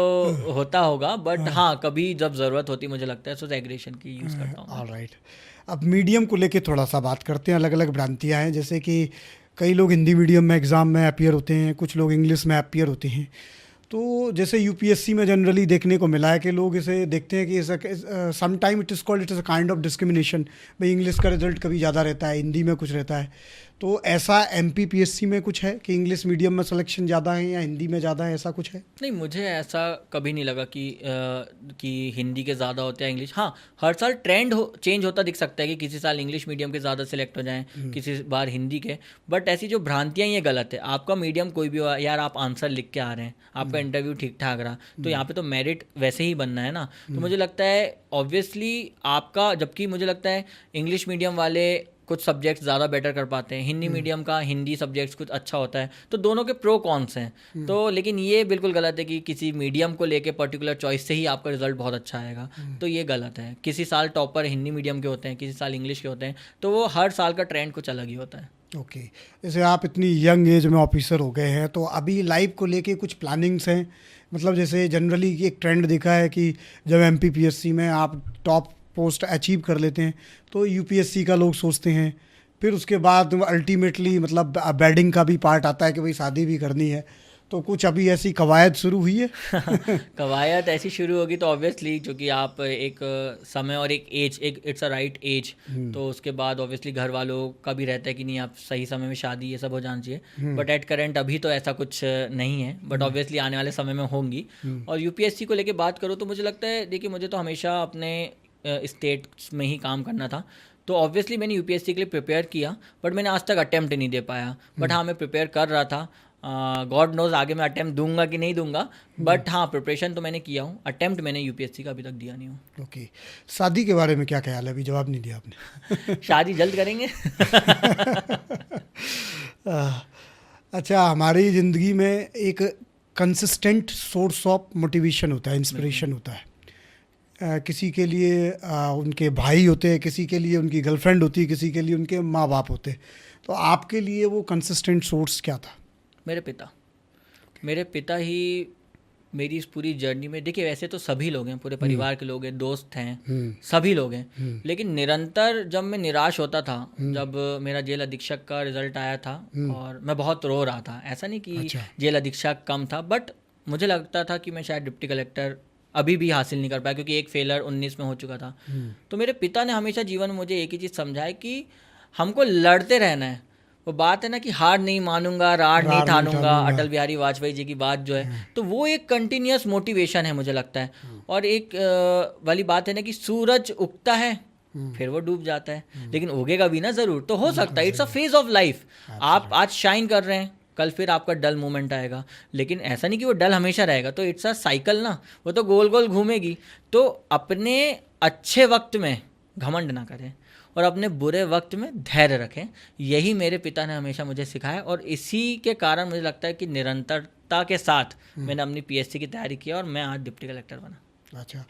होता होगा, बट हाँ कभी जब ज़रूरत होती मुझे लगता है तो एग्रेशन की यूज़ करता हूँ। ऑलराइट। अब मीडियम को लेके थोड़ा सा बात करते हैं। अलग अलग भ्रांतियाँ हैं, जैसे कि कई लोग हिंदी मीडियम में एग्ज़ाम में अपीयर होते हैं, कुछ लोग इंग्लिश में अपीयर होते हैं। तो जैसे यूपीएससी में जनरली देखने को मिला है कि लोग इसे देखते हैं कि some time it is called, it is a kind of discrimination. भाई इंग्लिश का रिजल्ट कभी ज़्यादा रहता है, हिंदी में कुछ रहता है। तो ऐसा एमपीपीएससी में कुछ है कि इंग्लिश मीडियम में सिलेक्शन ज़्यादा है या हिंदी में ज़्यादा है, ऐसा कुछ है? नहीं, मुझे ऐसा कभी नहीं लगा कि हिंदी के ज़्यादा होते हैं इंग्लिश। हाँ, हर साल ट्रेंड चेंज होता दिख सकता है कि किसी साल इंग्लिश मीडियम के ज़्यादा सिलेक्ट हो जाएं, किसी बार हिंदी के। बट ऐसी जो भ्रांतियाँ, ये गलत है। आपका मीडियम कोई भी हो यार, आप आंसर लिख के आ रहे हैं, आपका इंटरव्यू ठीक ठाक रहा, तो यहाँ पे तो मेरिट वैसे ही बनना है ना। तो मुझे लगता है ऑब्वियसली आपका, जबकि मुझे लगता है इंग्लिश मीडियम वाले कुछ सब्जेक्ट्स ज़्यादा बेटर कर पाते हैं, हिंदी मीडियम का हिंदी सब्जेक्ट्स कुछ अच्छा होता है, तो दोनों के प्रो कॉन्स हैं। तो लेकिन ये बिल्कुल गलत है कि किसी मीडियम को लेके पर्टिकुलर चॉइस से ही आपका रिजल्ट बहुत अच्छा आएगा, तो ये गलत है। किसी साल टॉपर हिंदी मीडियम के होते हैं, किसी साल इंग्लिश के होते हैं, तो वो हर साल का ट्रेंड कुछ अलग ही होता है। ओके। जैसे आप इतनी यंग एज में ऑफिसर हो गए हैं, तो अभी लाइफ को लेके कुछ प्लानिंग्स हैं? मतलब जैसे जनरली एक ट्रेंड देखा है कि जब एमपीपीएससी में आप टॉप पोस्ट अचीव कर लेते हैं तो यूपीएससी का लोग सोचते हैं, फिर उसके बाद अल्टीमेटली मतलब वेडिंग का भी पार्ट आता है कि भाई शादी भी करनी है। तो कुछ अभी ऐसी कवायद शुरू हुई है? कवायद ऐसी शुरू होगी तो ऑब्वियसली, क्योंकि आप एक समय और एक एज, एक इट्स अ राइट एज, तो उसके बाद ऑब्वियसली घर वालों का भी रहता है कि नहीं आप सही समय में शादी ये सब हो जाना चाहिए। बट एट करेंट अभी तो ऐसा कुछ नहीं है, बट ऑब्वियसली आने वाले समय में होंगी। और यूपीएससी को लेके बात करूँ तो मुझे लगता है, देखिए मुझे तो हमेशा अपने स्टेट्स में ही काम करना था, तो ऑब्वियसली मैंने यूपीएससी के लिए प्रिपेयर किया, बट मैंने आज तक अटेम्प्ट नहीं दे पाया। बट हाँ, मैं प्रिपेयर कर रहा था। गॉड नोज आगे मैं अटेम्प्ट दूंगा कि नहीं दूंगा, बट हाँ प्रिपरेशन तो मैंने किया हूँ। अटेम्प्ट मैंने यूपीएससी का अभी तक दिया नहीं हूँ। ओके, शादी के बारे में क्या ख्याल है? अभी जवाब नहीं दिया आपने। शादी जल्द करेंगे। अच्छा, हमारी ज़िंदगी में एक कंसिस्टेंट सोर्स ऑफ मोटिवेशन होता है, इंस्पिरेशन होता है। किसी के लिए उनके भाई होते हैं, किसी के लिए उनकी गर्लफ्रेंड होती है, किसी के लिए उनके माँ बाप होते हैं। तो आपके लिए वो कंसिस्टेंट सोर्स क्या था? मेरे पिता ही मेरी इस पूरी जर्नी में, देखिए वैसे तो सभी लोग हैं, पूरे परिवार के लोग हैं, दोस्त हैं, सभी लोग हैं, लेकिन निरंतर जब मैं निराश होता था, जब मेरा जेल अधीक्षक का रिजल्ट आया था और मैं बहुत रो रहा था, ऐसा नहीं कि जेल अधीक्षक कम था, बट मुझे लगता था कि मैं शायद डिप्टी कलेक्टर अभी भी हासिल नहीं कर पाया, क्योंकि एक फेलर 19 में हो चुका था। तो मेरे पिता ने हमेशा जीवन में मुझे एक ही चीज़ समझाया कि हमको लड़ते रहना है। वो बात है ना कि हार नहीं मानूंगा, रार नहीं ठानूंगा, अटल बिहारी वाजपेयी जी की बात जो है, तो वो एक कंटिन्यूस मोटिवेशन है मुझे लगता है। और एक वाली बात है ना कि सूरज उगता है फिर वो डूब जाता है, लेकिन उगेगा भी ना ज़रूर, तो हो सकता है, it's a phase of life. आप आज शाइन कर रहे हैं, कल फिर आपका डल मोमेंट आएगा, लेकिन ऐसा नहीं कि वो डल हमेशा रहेगा, तो इट्स अ साइकिल ना, वो तो गोल गोल घूमेगी। तो अपने अच्छे वक्त में घमंड ना करें और अपने बुरे वक्त में धैर्य रखें, यही मेरे पिता ने हमेशा मुझे सिखाया। और इसी के कारण मुझे लगता है कि निरंतरता के साथ मैंने अपनी पीएससी की तैयारी की और मैं आज डिप्टी कलेक्टर बना। अच्छा,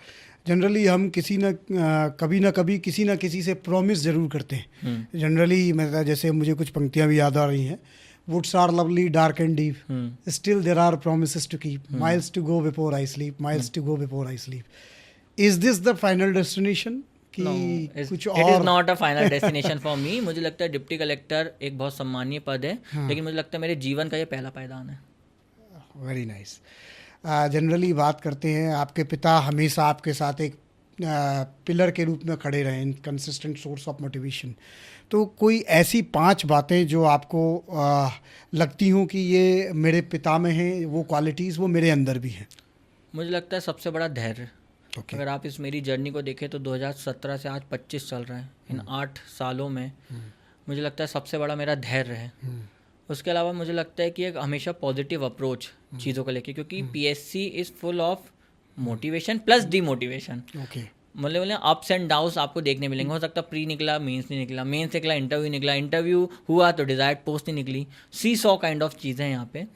जनरली हम कभी ना कभी किसी ना किसी से प्रॉमिस ज़रूर करते हैं। जनरली मतलब जैसे मुझे कुछ पंक्तियाँ भी याद आ रही हैं, Woods are lovely, dark and deep. Still there are promises to keep. Miles to go before I sleep. Miles to go before I sleep. Is this the final destination? कि कुछ और? It is not a final destination for me. मुझे लगता है deputy collector एक बहुत सम्मानीय पद है, लेकिन मुझे लगता है मेरे जीवन का ये पहला पायदान है। Very nice. जनरली बात करते हैं, आपके पिता हमेशा आपके साथ एक पिलर के रूप में खड़े रहे, इन कंसिस्टेंट सोर्स ऑफ मोटिवेशन। तो कोई ऐसी 5 बातें जो आपको लगती हों कि ये मेरे पिता में हैं, वो क्वालिटीज़ वो मेरे अंदर भी हैं? मुझे लगता है सबसे बड़ा धैर्य। अगर आप इस मेरी जर्नी को देखें तो 2017 से आज 25 चल रहा है, इन 8 सालों में मुझे लगता है सबसे बड़ा मेरा धैर्य है। उसके अलावा मुझे लगता है कि एक हमेशा पॉजिटिव अप्रोच चीज़ों को लेके, क्योंकि PSC is full of motivation plus demotivation. मतलब अप्स एंड डाउन्स आपको देखने मिलेंगे। हो सकता है प्री निकला, मेंस नहीं निकला, मेंस निकला, इंटरव्यू हुआ तो डिज़ायर्ड पोस्ट नहीं निकली, सी सॉ काइंड ऑफ चीज़ें हैं यहाँ पे।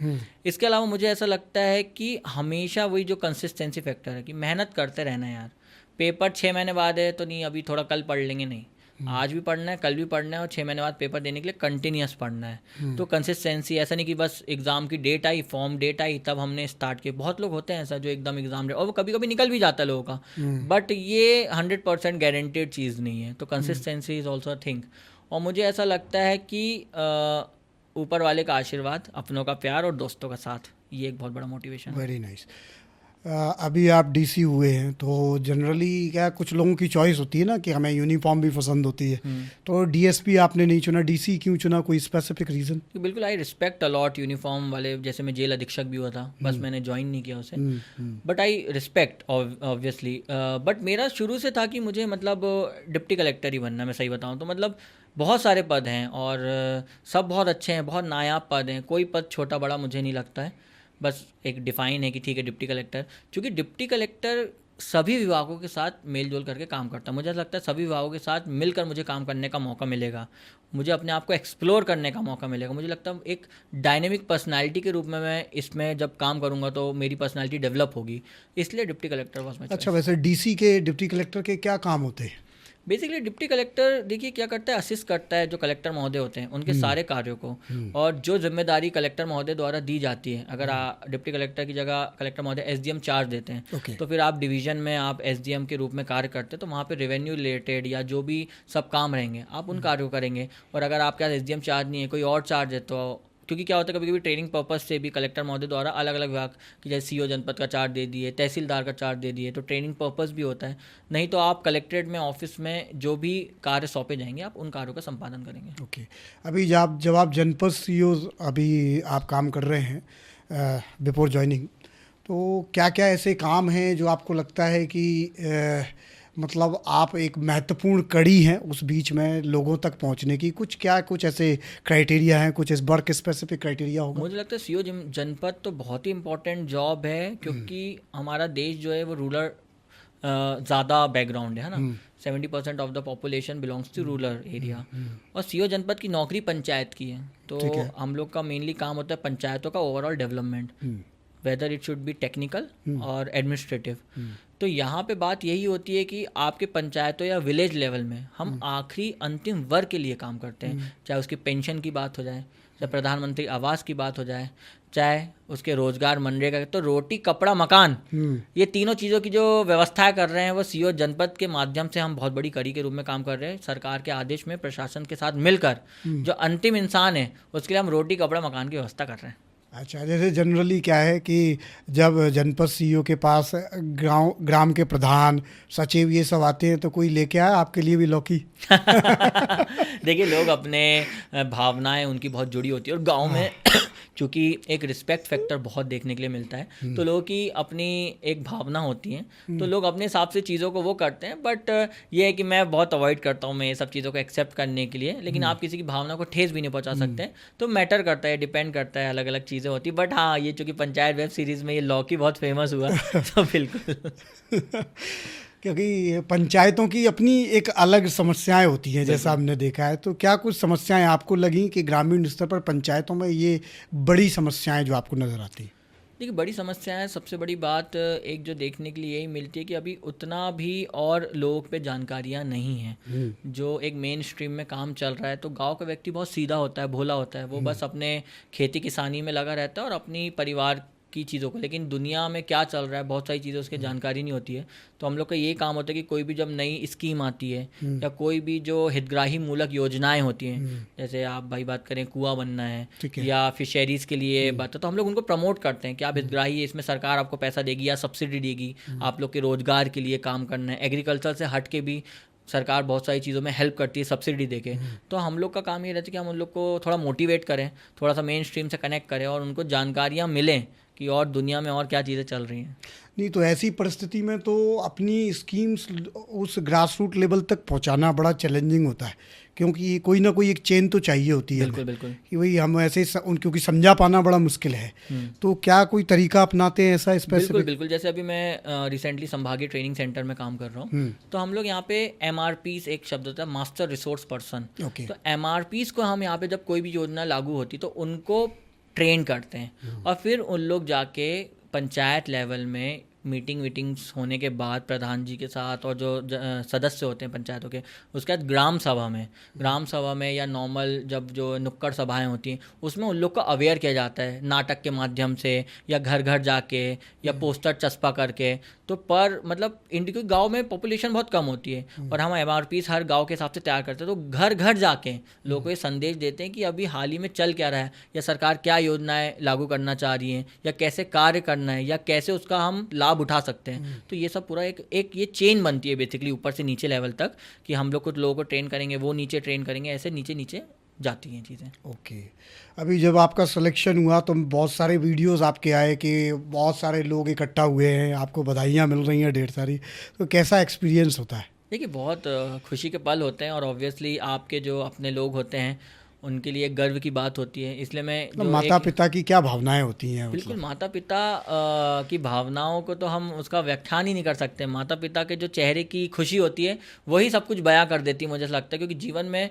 इसके अलावा मुझे ऐसा लगता है कि हमेशा वही जो कंसिस्टेंसी फैक्टर है कि मेहनत करते रहना है यार। पेपर 6 महीने बाद है तो नहीं अभी थोड़ा कल पढ़ लेंगे, नहीं, आज भी पढ़ना है, कल भी पढ़ना है, और 6 महीने बाद पेपर देने के लिए कंटिन्यूस पढ़ना है। तो कंसिस्टेंसी, ऐसा नहीं कि बस एग्ज़ाम की डेट आई, फॉर्म डेट आई तब हमने स्टार्ट किया। बहुत लोग होते हैं ऐसा जो एकदम एग्ज़ाम डेट, और वो कभी कभी निकल भी जाता है लोगों का, बट ये 100% गारंटेड चीज़ नहीं है। तो consistency is also a thing. और मुझे ऐसा लगता है कि ऊपर वाले का आशीर्वाद, अपनों का प्यार और दोस्तों का साथ, ये एक बहुत बड़ा मोटिवेशन है। Very nice. अभी आप डीसी हुए हैं, तो जनरली क्या कुछ लोगों की चॉइस होती है ना कि हमें यूनिफॉर्म भी पसंद होती है, तो डीएसपी आपने नहीं चुना, डीसी क्यों चुना? कोई स्पेसिफिक रीज़न? बिल्कुल, आई रिस्पेक्ट अलॉट यूनिफॉर्म वाले, जैसे मैं जेल अधीक्षक भी हुआ था, बस मैंने ज्वाइन नहीं किया उसे, but I respect obviously. But मेरा शुरू से था कि मुझे मतलब डिप्टी कलेक्टर ही बनना। मैं सही बताऊँ तो मतलब बहुत सारे पद हैं और सब बहुत अच्छे हैं, बहुत नायाब पद हैं, कोई पद छोटा बड़ा मुझे नहीं लगता है। बस एक डिफ़ाइन है कि ठीक है डिप्टी कलेक्टर, क्योंकि डिप्टी कलेक्टर सभी विभागों के साथ मेल जोल करके काम करता है। मुझे लगता है सभी विभागों के साथ मिलकर मुझे काम करने का मौका मिलेगा, मुझे अपने आप को एक्सप्लोर करने का मौका मिलेगा। मुझे लगता है एक डायनेमिक पर्सनालिटी के रूप में मैं इसमें जब काम करूंगा तो मेरी पर्सनालिटी डेवलप होगी, इसलिए deputy collector was my choice. अच्छा, वैसे डीसी के, डिप्टी कलेक्टर के क्या काम होते हैं? बेसिकली डिप्टी कलेक्टर देखिए क्या करता है, असिस्ट करता है जो कलेक्टर महोदय होते हैं उनके सारे कार्यों को, और जो जिम्मेदारी कलेक्टर महोदय द्वारा दी जाती है, अगर डिप्टी कलेक्टर की जगह कलेक्टर महोदय एसडीएम चार्ज देते हैं, तो फिर आप डिवीजन में आप एसडीएम के रूप में कार्य करते हैं, तो वहाँ पे रेवेन्यू रिलेटेड या जो भी सब काम रहेंगे आप उन कार्यों करेंगे। और अगर आपके पास एसडीएम चार्ज नहीं है, कोई और चार्ज है, तो क्योंकि क्या होता है कभी कभी ट्रेनिंग पर्पस से भी कलेक्टर महोदय द्वारा अलग अलग विभाग की, जैसे सीओ जनपद का चार्ज दे दिए, तहसीलदार का चार्ज दे दिए, तो ट्रेनिंग पर्पस भी होता है। नहीं तो आप कलेक्ट्रेट में ऑफिस में जो भी कार्य सौंपे जाएंगे आप उन कार्यों का संपादन करेंगे। ओके। अभी जब आप जनपद सीईओ अभी आप काम कर रहे हैं बिफोर ज्वाइनिंग, तो क्या क्या ऐसे काम हैं जो आपको लगता है कि मतलब आप एक महत्वपूर्ण कड़ी हैं उस बीच में लोगों तक पहुंचने की? कुछ ऐसे क्राइटेरिया हैं, कुछ इस वर्क स्पेसिफिक क्राइटेरिया होगा? मुझे लगता है सीओ जनपद तो बहुत ही इम्पोर्टेंट जॉब है, क्योंकि हमारा देश जो है वो रूरल ज़्यादा बैकग्राउंड है ना। 70% of the population belongs to rural area, और सीओ जनपद की नौकरी पंचायत की है। तो ठीक है। हम लोग का मेनली काम होता है पंचायतों का overall development, whether it should be technical और एडमिनिस्ट्रेटिव। तो यहाँ पे बात यही होती है कि आपके पंचायतों या विलेज लेवल में हम आखिरी अंतिम वर्ग के लिए काम करते हैं, चाहे उसकी पेंशन की बात हो जाए, चाहे प्रधानमंत्री आवास की बात हो जाए, चाहे उसके रोजगार मनरेगा, तो रोटी कपड़ा मकान, ये तीनों चीज़ों की जो व्यवस्था कर रहे हैं वो सीओ जनपद के माध्यम से हम बहुत बड़ी कड़ी के रूप में काम कर रहे हैं। सरकार के आदेश में प्रशासन के साथ मिलकर जो अंतिम इंसान है उसके लिए हम रोटी कपड़ा मकान की व्यवस्था कर रहे हैं। अच्छा, जैसे जनरली क्या है कि जब जनपद सीईओ के पास ग्राम के प्रधान सचिव ये सब आते हैं तो कोई लेके आया आपके लिए भी लौकी? देखिए, लोग अपने भावनाएं उनकी बहुत जुड़ी होती है, और गांव में चूँकि एक रिस्पेक्ट फैक्टर बहुत देखने के लिए मिलता है, तो लोगों की अपनी एक भावना होती है, तो लोग अपने हिसाब से चीज़ों को वो करते हैं। बट ये है कि मैं बहुत अवॉइड करता हूँ मैं ये सब चीज़ों को एक्सेप्ट करने के लिए, लेकिन आप किसी की भावना को ठेस भी नहीं पहुँचा सकते, तो मैटर करता है, डिपेंड करता है, अलग अलग चीज़ें होती है। बट हाँ, ये चूँकि पंचायत वेब सीरीज़ में ये लौकी बहुत फेमस हुआ तो बिल्कुल क्योंकि पंचायतों की अपनी एक अलग समस्याएं होती हैं जैसा हमने देखा है। तो क्या कुछ समस्याएं आपको लगी कि ग्रामीण स्तर पर पंचायतों में ये बड़ी समस्याएं जो आपको नज़र आती हैं? देखिए, बड़ी समस्या है। सबसे बड़ी बात एक जो देखने के लिए यही मिलती है कि अभी उतना भी और लोगों पे जानकारियाँ नहीं हैं। जो एक मेन स्ट्रीम में काम चल रहा है, तो गांव का व्यक्ति बहुत सीधा होता है, भोला होता है, वो बस अपने खेती किसानी में लगा रहता है और अपनी परिवार की चीज़ों को, लेकिन दुनिया में क्या चल रहा है बहुत सारी चीज़ें उसकी जानकारी नहीं होती है। तो हम लोग का ये काम होता है कि कोई भी जब नई स्कीम आती है या कोई भी जो हितग्राही मूलक योजनाएं होती हैं, जैसे आप भाई बात करें कुआं बनना है या फिशरीज़ के लिए बात है, तो हम लोग उनको प्रमोट करते हैं कि आप हितग्राही, इसमें सरकार आपको पैसा देगी या सब्सिडी देगी, आप लोग के रोजगार के लिए काम करना है। एग्रीकल्चर से हट के भी सरकार बहुत सारी चीज़ों में हेल्प करती है सब्सिडी देके। तो हम लोग का काम ये रहता है कि हम उन लोग को थोड़ा मोटिवेट करें, थोड़ा सा मेन स्ट्रीम से कनेक्ट करें और उनको जानकारियाँ मिलें कि और दुनिया में और क्या चीज़ें चल रही हैं। नहीं तो ऐसी परिस्थिति में तो अपनी स्कीम्स उस ग्रास रूट लेवल तक पहुंचाना बड़ा चैलेंजिंग होता है, क्योंकि कोई ना कोई एक चेन तो चाहिए होती है। बिल्कुल बिल्कुल कि वही हम ऐसे क्योंकि समझा पाना बड़ा मुश्किल है। तो क्या कोई तरीका अपनाते हैं ऐसा स्पेसिफिक? बिल्कुल बिल्कुल। जैसे अभी मैं रिसेंटली संभागीय ट्रेनिंग सेंटर में काम कर रहा हूँ, तो हम लोग यहाँ पे MRPs एक शब्द होता है, मास्टर रिसोर्स पर्सन। तो MRPs को हम यहाँ पे जब कोई भी योजना लागू होती तो उनको ट्रेन करते हैं, और फिर उन लोग जाके पंचायत लेवल में मीटिंग्स होने के बाद प्रधान जी के साथ और जो सदस्य होते हैं पंचायतों के, उसके बाद ग्राम सभा में या नॉर्मल जब जो नुक्कड़ सभाएं होती हैं उसमें उन लोग को अवेयर किया जाता है, नाटक के माध्यम से या घर घर जाके या पोस्टर चस्पा करके। तो पर मतलब इंडिया गांव में पॉपुलेशन बहुत कम होती है और हम MRPs हर गांव के हिसाब से तैयार करते हैं, तो घर घर जाके लोगों को ये संदेश देते हैं कि अभी हाल ही में चल क्या रहा है, या सरकार क्या योजनाएं लागू करना चाह रही हैं, या कैसे कार्य करना है, या कैसे उसका हम लाभ उठा सकते हैं। तो ये सब पूरा एक ये चेन बनती है बेसिकली ऊपर से नीचे लेवल तक, कि हम लोग कुछ लोगों को ट्रेन करेंगे, वो नीचे ट्रेन करेंगे, ऐसे नीचे नीचे जाती हैं चीज़ें। ओके। अभी जब आपका सिलेक्शन हुआ तो बहुत सारे वीडियोस आपके आए कि बहुत सारे लोग इकट्ठा हुए हैं, आपको बधाइयाँ मिल रही हैं ढेर सारी, तो कैसा एक्सपीरियंस होता है? देखिए, बहुत खुशी के पल होते हैं, और ऑब्वियसली आपके जो अपने लोग होते हैं उनके लिए गर्व की बात होती है। इसलिए मैं माता पिता की क्या भावनाएं होती हैं? बिल्कुल, माता पिता की भावनाओं को तो हम उसका व्याख्यान ही नहीं कर सकते। माता पिता के जो चेहरे की खुशी होती है वही सब कुछ बयां कर देती है, मुझे लगता है। क्योंकि जीवन में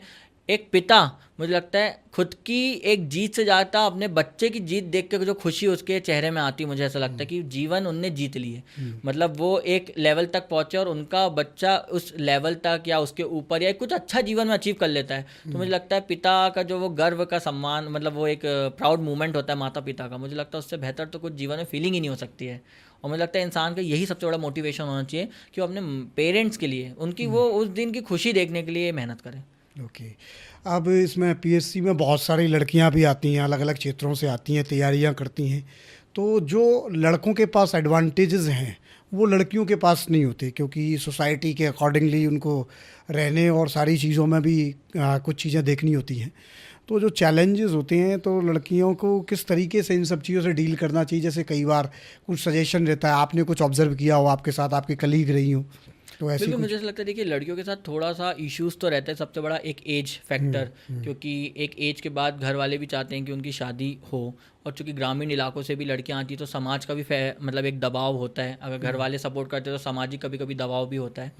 एक पिता, मुझे लगता है, खुद की एक जीत से ज़्यादा अपने बच्चे की जीत देख के जो खुशी उसके चेहरे में आती है, मुझे ऐसा लगता है कि जीवन उनने जीत लिए। मतलब वो एक लेवल तक पहुँचे और उनका बच्चा उस लेवल तक या उसके ऊपर या कुछ अच्छा जीवन में अचीव कर लेता है। तो मुझे लगता है पिता का जो वो गर्व का सम्मान, मतलब वो एक प्राउड मोमेंट होता है माता पिता का, मुझे लगता है उससे बेहतर तो कुछ जीवन में फीलिंग ही नहीं हो सकती है। और मुझे लगता है इंसान का यही सबसे बड़ा मोटिवेशन होना चाहिए कि वो अपने पेरेंट्स के लिए, उनकी वो उस दिन की खुशी देखने के लिए मेहनत करें। ओके। अब इसमें पीएससी में बहुत सारी लड़कियां भी आती हैं, अलग अलग क्षेत्रों से आती हैं, तैयारियां करती हैं। तो जो लड़कों के पास एडवांटेजेस हैं वो लड़कियों के पास नहीं होते, क्योंकि सोसाइटी के अकॉर्डिंगली उनको रहने और सारी चीज़ों में भी कुछ चीज़ें देखनी होती हैं। तो जो चैलेंजेस होते हैं, तो लड़कियों को किस तरीके से इन सब चीज़ों से डील करना चाहिए? जैसे कई बार कुछ सजेशन रहता है, आपने कुछ ऑब्जर्व किया हो, आपके साथ आपके कलीग रही हो, तो ऐसी बिल्कुल, कुछ। मुझे ऐसा लगता है, देखिए लड़कियों के साथ थोड़ा सा इश्यूज तो रहता है। सबसे बड़ा एक एज फैक्टर, क्योंकि एक एज के बाद घर वाले भी चाहते हैं कि उनकी शादी हो, और चूंकि ग्रामीण इलाकों से भी लड़कियां आती हैं तो समाज का भी मतलब एक दबाव होता है। अगर घर वाले सपोर्ट करते हैं तो सामाजिक कभी कभी दबाव भी होता है।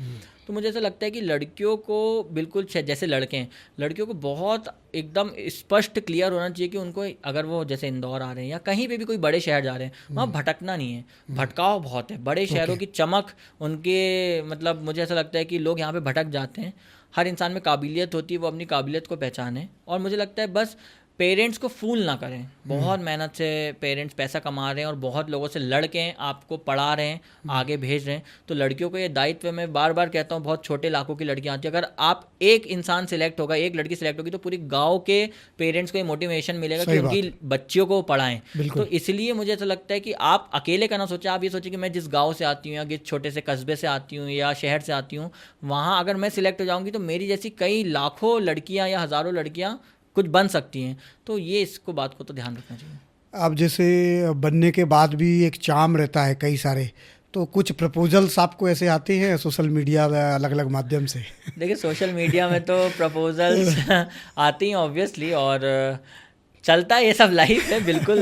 तो मुझे ऐसा लगता है कि लड़कियों को बिल्कुल जैसे लड़के हैं, लड़कियों को बहुत एकदम स्पष्ट क्लियर होना चाहिए कि उनको, अगर वो जैसे इंदौर आ रहे हैं या कहीं पे भी कोई बड़े शहर जा रहे हैं, वहाँ भटकना नहीं है। भटकाव बहुत है, बड़े शहरों की चमक उनके, मतलब मुझे ऐसा लगता है कि लोग यहाँ पे भटक जाते हैं। हर इंसान में काबिलियत होती है, वो अपनी काबिलियत को पहचाने। और मुझे लगता है बस पेरेंट्स को फूल ना करें। बहुत मेहनत से पेरेंट्स पैसा कमा रहे हैं और बहुत लोगों से लड़ के आपको पढ़ा रहे हैं, आगे भेज रहे हैं। तो लड़कियों को ये दायित्व, मैं बार बार कहता हूँ, बहुत छोटे लाखों की लड़कियाँ आती है। अगर आप एक इंसान सिलेक्ट होगा, एक लड़की सिलेक्ट होगी, तो पूरी गाँव के पेरेंट्स को ये मोटिवेशन मिलेगा कि सही बात उनकी बच्चियों को पढ़ाएं। बिल्कुल। तो इसलिए मुझे ऐसा लगता है कि आप अकेले का ना सोचें। आप ये सोचें कि मैं जिस गाँव से आती हूँ या जिस छोटे से कस्बे से आती हूँ या शहर से आती हूँ, वहाँ अगर मैं सिलेक्ट हो जाऊँगी तो मेरी जैसी कई लाखों लड़कियाँ या हज़ारों लड़कियाँ कुछ बन सकती हैं। तो ये इसको बात को तो ध्यान रखना चाहिए। अब जैसे बनने के बाद भी एक चार्म रहता है कई सारे, तो कुछ प्रपोजल्स आपको ऐसे आते हैं सोशल मीडिया में अलग अलग माध्यम से? देखिए, सोशल मीडिया में तो प्रपोजल्स आती हैं ऑब्वियसली, और चलता है ये सब, लाइफ है बिल्कुल।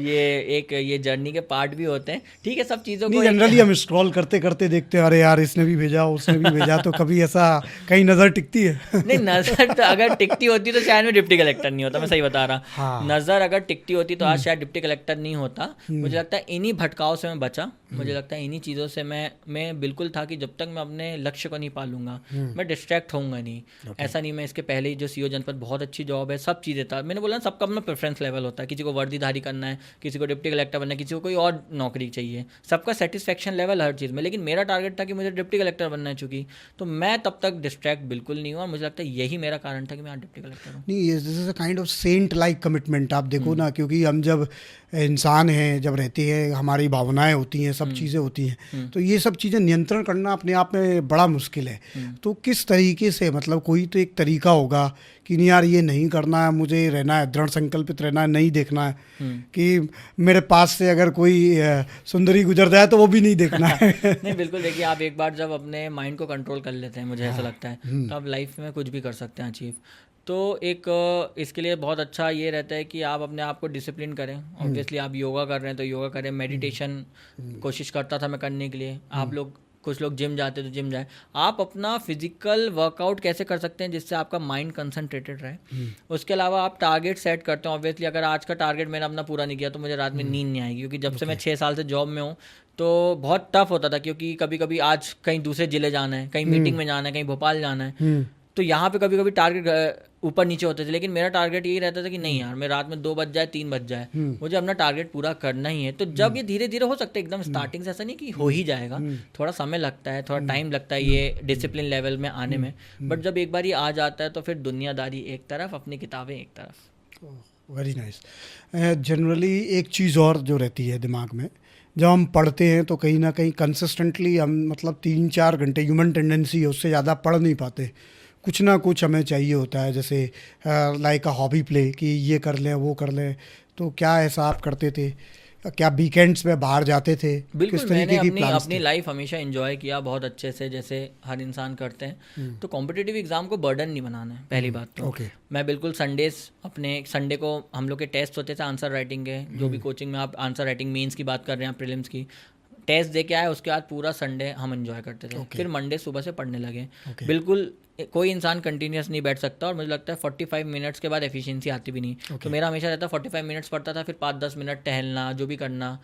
ये जर्नी के पार्ट भी होते हैं। ठीक है, सब चीज़ों को नहीं, जनरली हम स्क्रॉल करते करते देखते हैं, अरे यार इसने भी भेजा, उसने भी भेजा, तो कभी ऐसा कहीं नज़र टिकती है? नहीं, नज़र तो अगर टिकती होती तो शायद मैं डिप्टी कलेक्टर नहीं होता, मैं सही बता रहा। हाँ। नज़र अगर टिकती होती तो आज शायद डिप्टी कलेक्टर नहीं होता। मुझे लगता है इन्हीं भटकाव से मैं बचा। मुझे लगता है इन्हीं चीज़ों से मैं बिल्कुल था कि जब तक मैं अपने लक्ष्य को नहीं पालूंगा मैं डिस्ट्रैक्ट होऊंगा नहीं। ऐसा नहीं, मैं इसके पहले ही जो सीओ जनपद, बहुत अच्छी जॉब है, सब चीज़ें था। मैंने बोला ना, सबका अपना प्रेफरेंस लेवल होता है। किसी को वर्दीधारी करना है, किसी को डिप्टी कलेक्टर बनना है, किसी को कोई और नौकरी चाहिए। सबका सेटिस्फेक्शन लेवल हर चीज़ में। लेकिन मेरा टारगेट था कि मुझे डिप्टी कलेक्टर बनना है, चूँकि तो मैं तब तक डिस्ट्रैक्ट बिल्कुल नहीं हुआ। मुझे लगता है यही मेरा कारण था कि मैं आज डिप्टी कलेक्टर हूँ। नहीं, this is a kind of cent like commitment. आप देखो ना, क्योंकि हम जब इंसान हैं, जब रहते हैं, हमारी भावनाएं होती हैं, सब चीज़ें होती हैं, तो ये सब चीज़ें नियंत्रण करना अपने आप में बड़ा मुश्किल है। तो किस तरीके से, मतलब कोई तो एक तरीका होगा कि नहीं यार ये नहीं करना है, मुझे रहना है, दृढ़ संकल्पित रहना है, नहीं देखना है कि मेरे पास से अगर कोई सुंदरी गुजर जाए तो वो भी नहीं देखना है। नहीं, बिल्कुल। देखिए, आप एक बार जब अपने माइंड को कंट्रोल कर लेते हैं, मुझे ऐसा लगता है, तो आप लाइफ में कुछ भी कर सकते हैं अचीव। तो एक इसके लिए बहुत अच्छा ये रहता है कि आप अपने आप को डिसिप्लिन करें। ऑब्वियसली आप योगा कर रहे हैं तो योगा करें, मेडिटेशन कोशिश करता था मैं करने के लिए। आप लोग, कुछ लोग जिम जाते तो जिम जाए। आप अपना फिजिकल वर्कआउट कैसे कर सकते हैं जिससे आपका माइंड कंसंट्रेटेड रहे। उसके अलावा आप टारगेट सेट करते हैं। ऑब्वियसली अगर आज का टारगेट मैंने अपना पूरा नहीं किया तो मुझे रात में नींद नहीं आएगी, क्योंकि जब से मैं 6 साल से जॉब में हूँ तो बहुत टफ होता था। क्योंकि कभी कभी आज कहीं दूसरे ज़िले जाना है, कहीं मीटिंग में जाना है, कहीं भोपाल जाना है, तो यहाँ पे कभी कभी टारगेट ऊपर नीचे होते थे। लेकिन मेरा टारगेट यही रहता था कि नहीं यार, मैं रात में 2 बज जाए, 3 बज जाए, मुझे अपना टारगेट पूरा करना ही है। तो जब ये धीरे धीरे हो सकता है, एकदम स्टार्टिंग से ऐसा नहीं कि हो ही जाएगा, थोड़ा समय लगता है, थोड़ा टाइम लगता है ये डिसिप्लिन लेवल में आने में। बट जब एक बार ये आ जाता है तो फिर दुनियादारी एक तरफ, अपनी किताबें एक तरफ। Very nice. जनरली एक चीज़ और जो रहती है दिमाग में, जब हम पढ़ते हैं तो कहीं ना कहीं कंसिस्टेंटली हम, मतलब 3-4 घंटे, ह्यूमन टेंडेंसी है, उससे ज़्यादा पढ़ नहीं पाते। कुछ ना कुछ हमें चाहिए होता है, जैसे लाइक अ हॉबी प्ले, कि ये कर लें, वो कर लें। तो क्या ऐसा आप करते थे? क्या वीकेंड्स में बाहर जाते थे? बिल्कुल, किस तरीके की मैंने प्लान्स अपनी थे? लाइफ हमेशा एंजॉय किया बहुत अच्छे से, जैसे हर इंसान करते हैं। तो कॉम्पिटिटिव एग्जाम को बर्डन नहीं बनाना है, पहली बात तो। ओके। मैं बिल्कुल संडेज, अपने संडे को हम लोग के टेस्ट होते थे आंसर राइटिंग के, जो भी कोचिंग में आप आंसर राइटिंग, मेंस की बात कर रहे हैं, प्रीलिम्स की, टेस्ट दे के आए, उसके बाद पूरा संडे हम एंजॉय करते थे। फिर मंडे सुबह से पढ़ने लगे। बिल्कुल कोई इंसान कंटिन्यूस नहीं बैठ सकता, और मुझे लगता है 45 मिनट्स के बाद एफिशिएंसी आती भी नहीं। तो मेरा हमेशा रहता 45 मिनट्स पढ़ता था, फिर 5-10 मिनट टहलना, जो भी करना।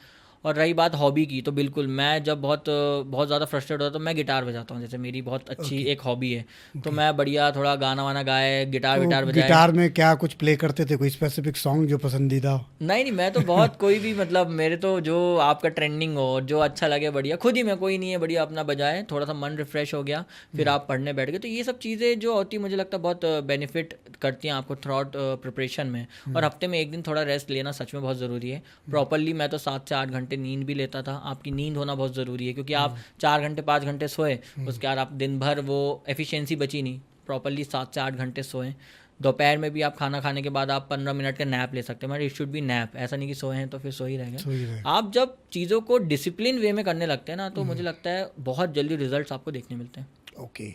और रही बात हॉबी की, तो बिल्कुल मैं जब बहुत बहुत ज़्यादा फ्रस्ट्रेट होता तो मैं गिटार बजाता हूँ, जैसे मेरी बहुत अच्छी एक हॉबी है। तो मैं बढ़िया थोड़ा गाना वाना गाए, गिटार तो विटार बजाए। गिटार में क्या कुछ प्ले करते थे, कोई स्पेसिफिक सॉन्ग जो पसंदीदा हो? नहीं नहीं, मैं तो बहुत कोई भी, मतलब मेरे तो जो आपका ट्रेंडिंग हो, जो अच्छा लगे बढ़िया, खुद ही, मैं कोई नहीं है, बढ़िया अपना बजाए, थोड़ा सा मन रिफ्रेश हो गया, फिर आप पढ़ने बैठ गए। तो ये सब चीज़ें जो होती है मुझे लगता है बहुत बेनिफिट करती हैं आपको थ्रू प्रिपरेशन में। और हफ्ते में एक दिन थोड़ा रेस्ट लेना सच में बहुत ज़रूरी है। प्रॉपरली मैं तो 7 से 8 घंटे नींद भी लेता था। आपकी नींद होना बहुत ज़रूरी है, क्योंकि आप 4 घंटे 5 घंटे सोए, उसके बाद आप दिन भर वो एफिशिएंसी बची नहीं। प्रॉपरली 7 से 8 घंटे सोएं। दोपहर में भी आप खाना खाने के बाद आप 15 मिनट का नैप ले सकते हैं, मतलब इट शुड बी नैप, ऐसा नहीं कि सोए हैं तो फिर सो ही सही रहेंगे। है। आप जब चीज़ों को डिसिप्लिन वे में करने लगते हैं ना, तो मुझे लगता है बहुत जल्दी रिजल्ट्स आपको देखने मिलते हैं। ओके।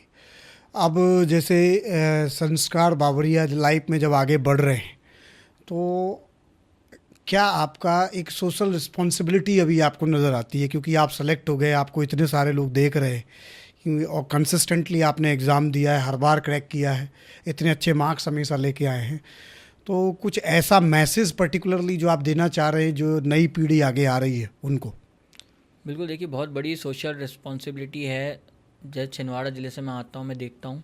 अब जैसे संस्कार बाबरिया लाइफ में जब आगे बढ़ रहे हैं, तो क्या आपका एक सोशल रिस्पॉन्सिबिलिटी अभी आपको नज़र आती है, क्योंकि आप सेलेक्ट हो गए, आपको इतने सारे लोग देख रहे हैं, और कंसिस्टेंटली आपने एग्ज़ाम दिया है, हर बार क्रैक किया है, इतने अच्छे मार्क्स हमेशा लेके आए हैं, तो कुछ ऐसा मैसेज पर्टिकुलरली जो आप देना चाह रहे हैं, जो नई पीढ़ी आगे आ रही है उनको? बिल्कुल, देखिए बहुत बड़ी सोशल रिस्पॉन्सिबिलिटी है। जैसे छिंदवाड़ा ज़िले से मैं आता हूँ, मैं देखता हूँ,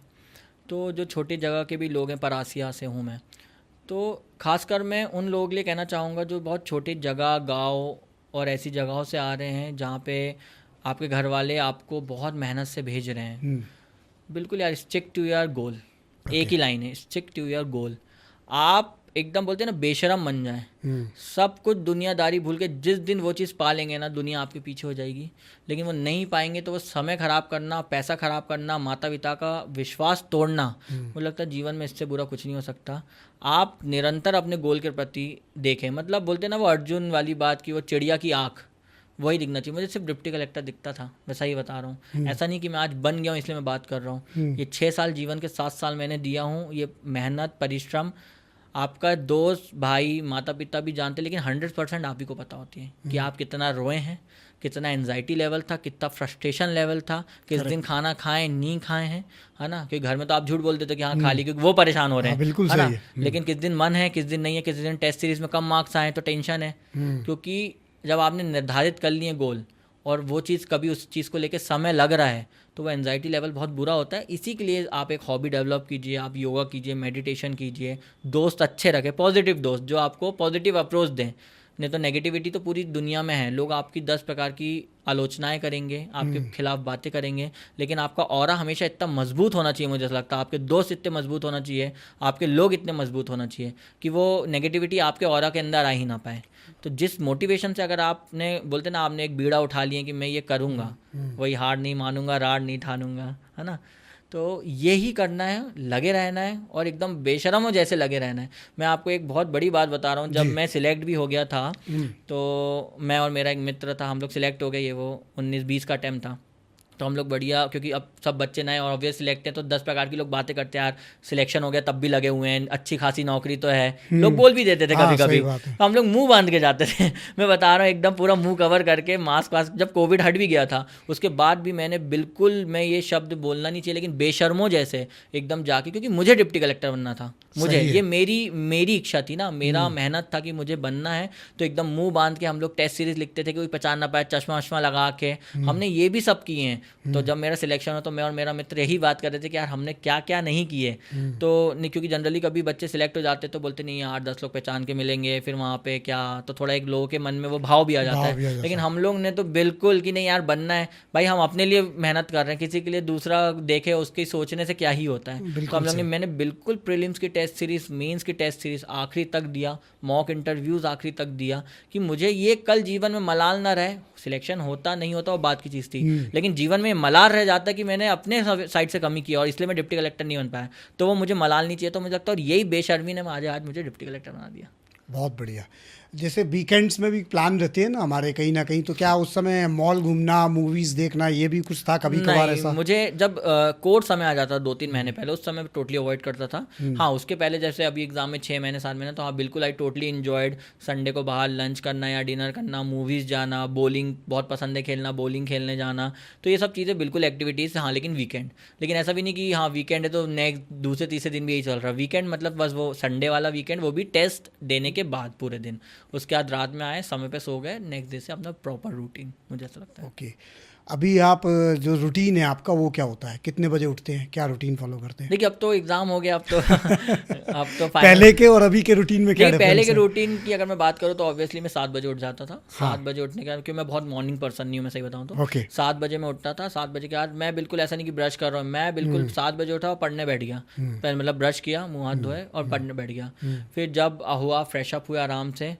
तो जो छोटी जगह के भी लोग हैं, परासिया से हूँ मैं, तो खासकर मैं उन लोगों के लिए कहना चाहूँगा जो बहुत छोटी जगह, गांव और ऐसी जगहों से आ रहे हैं जहाँ पे आपके घर वाले आपको बहुत मेहनत से भेज रहे हैं। बिल्कुल यार, स्टिक टू योर गोल। एक ही लाइन है, स्टिक टू योर गोल। आप एकदम बोलते हैं ना, बेशरम बन जाएं, सब कुछ दुनियादारी भूल के, जिस दिन वो चीज़ पा लेंगे ना, दुनिया आपके पीछे हो जाएगी। लेकिन वो नहीं पाएंगे तो वो समय ख़राब करना, पैसा ख़राब करना, माता पिता का विश्वास तोड़ना, मुझे लगता है जीवन में इससे बुरा कुछ नहीं हो सकता। आप निरंतर अपने गोल के प्रति देखें, मतलब बोलते हैं ना वो अर्जुन वाली बात की, वो चिड़िया की आँख, वही दिखना चाहिए। मुझे सिर्फ डिप्टी कलेक्टर दिखता था, मैं सही बता रहा हूँ। ऐसा नहीं कि मैं आज बन गया हूँ इसलिए मैं बात कर रहा हूँ। ये 6 साल जीवन के 7 साल मैंने दिया हूँ, ये मेहनत, परिश्रम आपका दोस्त, भाई, माता पिता भी जानते, लेकिन 100% आप ही को पता होती है कि आप कितना रोए हैं, कितना एंजाइटी लेवल था, कितना फ्रस्ट्रेशन लेवल था, किस दिन खाना खाएं नहीं खाए हैं, है ना। क्योंकि घर में तो आप झूठ बोल देते कि हाँ खा ली, क्योंकि वो परेशान हो रहे हैं, बिल्कुल है ना। सही है। लेकिन किस दिन मन है, किस दिन नहीं है, किस दिन टेस्ट सीरीज में कम मार्क्स आए तो टेंशन है। क्योंकि जब आपने निर्धारित कर लिए गोल और वो चीज़ कभी उस चीज़ को लेके समय लग रहा है, तो वो एंजाइटी लेवल बहुत बुरा होता है। इसी के लिए आप एक हॉबी डेवलप कीजिए, आप योगा कीजिए, मेडिटेशन कीजिए, दोस्त अच्छे रखें, पॉजिटिव दोस्त जो आपको पॉजिटिव अप्रोच दें। नहीं तो नेगेटिविटी तो पूरी दुनिया में है, लोग आपकी 10 प्रकार की आलोचनाएं करेंगे, आपके खिलाफ बातें करेंगे, लेकिन आपका ऑरा हमेशा इतना मजबूत होना चाहिए, मुझे ऐसा लगता है आपके दोस्त इतने मजबूत होना चाहिए, आपके लोग इतने मजबूत होना चाहिए कि वो नेगेटिविटी आपके ऑरा के अंदर आ ही ना पाए। तो जिस मोटिवेशन से अगर आपने, बोलते ना, आपने एक बीड़ा उठा लिया कि मैं ये करूँगा, वही हार नहीं मानूंगा, राड नहीं ठानूंगा, है ना। तो यही करना है, लगे रहना है और एकदम बेशरम हो जैसे लगे रहना है। मैं आपको एक बहुत बड़ी बात बता रहा हूँ, जब मैं सिलेक्ट भी हो गया था, तो मैं और मेरा एक मित्र था, हम लोग सिलेक्ट हो गए, ये वो 19-20 का टाइम था। तो हम लोग बढ़िया, क्योंकि अब सब बच्चे नए और ऑब्वियस सिलेक्ट हैं, तो 10 प्रकार की लोग बातें करते हैं, यार सिलेक्शन हो गया तब भी लगे हुए हैं, अच्छी खासी नौकरी तो है, लोग बोल भी देते थे हाँ, कभी सही कभी। बात है। तो हम लोग मुंह बांध के जाते थे मैं बता रहा हूँ, एकदम पूरा मुंह कवर करके, मास्क वास्क, जब कोविड हट भी गया था उसके बाद भी मैंने बिल्कुल, मैं ये शब्द बोलना नहीं चाहिए लेकिन बेशर्मों जैसे एकदम जाके, क्योंकि मुझे डिप्टी कलेक्टर बनना था, मुझे सही है। ये मेरी इच्छा थी ना, मेरा मेहनत था कि मुझे बनना है। तो एकदम मुंह बांध के हम लोग टेस्ट सीरीज लिखते थे कि कोई पहचान ना पाए, चश्मा वश्मा लगा के, हमने ये भी सब किए हैं। तो जब मेरा सिलेक्शन हो तो मैं और मेरा मित्र यही बात कर रहे थे कि यार हमने क्या क्या नहीं किए। तो नहीं, क्योंकि जनरली कभी बच्चे सिलेक्ट हो जाते तो बोलते नहीं, 8-10 लोग पहचान के मिलेंगे, फिर वहाँ पे क्या, तो थोड़ा एक लोगों के मन में वो भाव भी आ जाता है। लेकिन हम लोग ने तो बिल्कुल कि नहीं यार बनना है भाई, हम अपने लिए मेहनत कर रहे हैं, किसी के लिए दूसरा देखे उसके सोचने से क्या ही होता है। तो हम लोग ने, मैंने बिल्कुल प्रीलिम्स की टेस्ट सीरीज, मेंस की टेस्ट सीरीज आखिरी तक दिया, मॉक इंटरव्यूज आखिरी तक दिया, कि मुझे ये कल जीवन में मलाल ना रहे। सिलेक्शन होता नहीं होता वो बात की चीज़ थी, लेकिन जीवन में मलाल रह जाता कि मैंने अपने साइड से कमी की और इसलिए मैं डिप्टी कलेक्टर नहीं बन पाया, तो वो मुझे मलाल नहीं चाहिए। तो मुझे लगता है और यही बेशर्मी ने आज मुझे डिप्टी कलेक्टर बना दिया। बहुत बढ़िया। जैसे वीकेंड्स में भी प्लान रहते हैं ना हमारे कहीं ना कहीं, तो क्या उस समय मॉल घूमना, मूवीज देखना, ये भी कुछ था कभी कभार ऐसा? मुझे जब कोर्ट समय आ जाता 2-3 महीने पहले, उस समय टोटली अवॉइड करता था। हाँ, उसके पहले जैसे अभी एग्जाम में 6 महीने 7 महीने, तो हाँ बिल्कुल आई टोटली इन्जॉयड संडे को बाहर लंच करना या डिनर करना, मूवीज़ जाना, बॉलिंग बहुत पसंद है खेलना, बॉलिंग खेलने जाना, तो ये सब चीज़ें बिल्कुल एक्टिविटीज़। हाँ, लेकिन वीकेंड, लेकिन ऐसा भी नहीं कि हाँ वीकेंड है तो नेक्स्ट दूसरे तीसरे दिन भी यही चल रहा है। वीकेंड मतलब बस वो संडे वाला वीकेंड, वो भी टेस्ट देने के बाद पूरे दिन, उसके बाद रात में आए, समय पे सो गए, नेक्स्ट डे से अपना प्रॉपर रूटीन, मुझे ऐसा लगता है। ओके, अभी आप जो रूटीन है आपका वो क्या होता है, कितने बजे उठते हैं, क्या रूटीन फॉलो करते हैं? देखिए अब तो एग्ज़ाम हो गया, अब तो अब तो पहले के और अभी के रूटीन में क्या नहीं, पहले डिफरेंस के है? रूटीन की अगर मैं बात करूँ तो ऑब्वियसली मैं 7 बजे उठ जाता था। हाँ। 7 बजे उठने के बाद, क्योंकि मैं बहुत मॉर्निंग पर्सन नहीं हूँ, मैं सही बताऊँ तो ओके। 7 बजे मैं उठता था। 7 बजे के बाद मैं बिल्कुल ऐसा नहीं कि ब्रश कर रहा हूँ, मैं बिल्कुल 7 बजे उठा और पढ़ने बैठ गया। पहले मतलब ब्रश किया, मुँह हाथ धोए और पढ़ने बैठ गया। फिर जब हुआ, फ्रेश अप हुआ, आराम से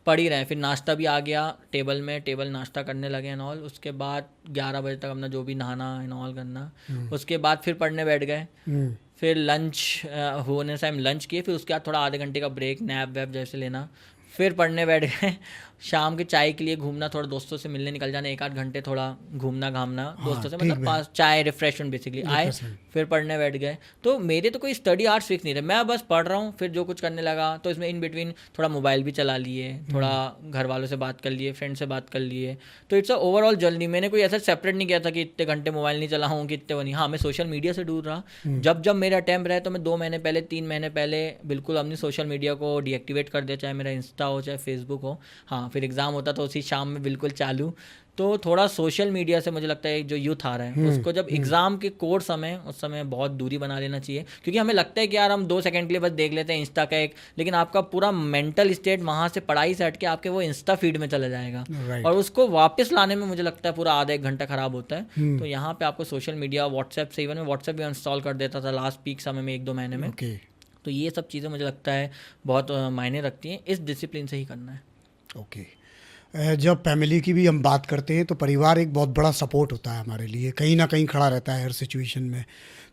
पढ़ ही रहे, फिर नाश्ता भी आ गया टेबल में, टेबल नाश्ता करने लगे एंड ऑल। उसके बाद 11 बजे तक अपना जो भी नहाना एंड ऑल करना, उसके बाद फिर पढ़ने बैठ गए। फिर लंच होने टाइम लंच किए, फिर उसके बाद थोड़ा आधे घंटे का ब्रेक, नैप वैप जैसे लेना, फिर पढ़ने बैठ गए। शाम के चाय के लिए घूमना, थोड़ा दोस्तों से मिलने निकल जाना, 1 आध घंटे थोड़ा घूमना घामना दोस्तों से, मतलब पास चाय रिफ्रेशमेंट बेसिकली आए, फिर पढ़ने बैठ गए। तो मेरे तो कोई स्टडी आवर्स फिक्स नहीं रहे, मैं बस पढ़ रहा हूँ, फिर जो कुछ करने लगा तो इसमें इन बिटवीन थोड़ा मोबाइल भी चला लिए, थोड़ा घर वालों से बात कर लिए, फ्रेंड से बात कर लिए। तो इट्स अ ओवरऑल जर्नी, मैंने कोई ऐसा सेपरेट नहीं किया था कि इतने घंटे मोबाइल नहीं चलाऊँ कि इतने वो नहीं। हाँ, मैं सोशल मीडिया से दूर रहा। जब जब मेरा अटैम्प्ट रहे तो मैं 2 महीने पहले, 3 महीने पहले बिल्कुल अपनी सोशल मीडिया को डीएक्टिवेट कर दिया, चाहे मेरा इंस्टा हो चाहे फेसबुक हो। हाँ, फिर एग्ज़ाम होता तो उसी शाम में बिल्कुल चालू। तो थोड़ा सोशल मीडिया से मुझे लगता है जो यूथ आ रहा है उसको जब एग्ज़ाम के कोर समय, उस समय बहुत दूरी बना लेना चाहिए, क्योंकि हमें लगता है कि यार हम 2 सेकंड के लिए बस देख लेते हैं इंस्टा का एक, लेकिन आपका पूरा मेंटल स्टेट वहाँ से पढ़ाई से हट के आपके वो इंस्टा फीड में चला जाएगा। और उसको वापस लाने में मुझे लगता है पूरा आधा 1 घंटा ख़राब होता है। तो यहाँ पे आपको सोशल मीडिया, व्हाट्सएप से, इवन मैं व्हाट्सएप भी इंस्टॉल कर देता था लास्ट पीक समय में 1-2 महीने में। तो ये सब चीज़ें मुझे लगता है बहुत मायने रखती हैं, इस डिसिप्लिन से ही करना है। ओके, जब फैमिली की भी हम बात करते हैं तो परिवार एक बहुत बड़ा सपोर्ट होता है हमारे लिए, कहीं ना कहीं खड़ा रहता है हर सिचुएशन में।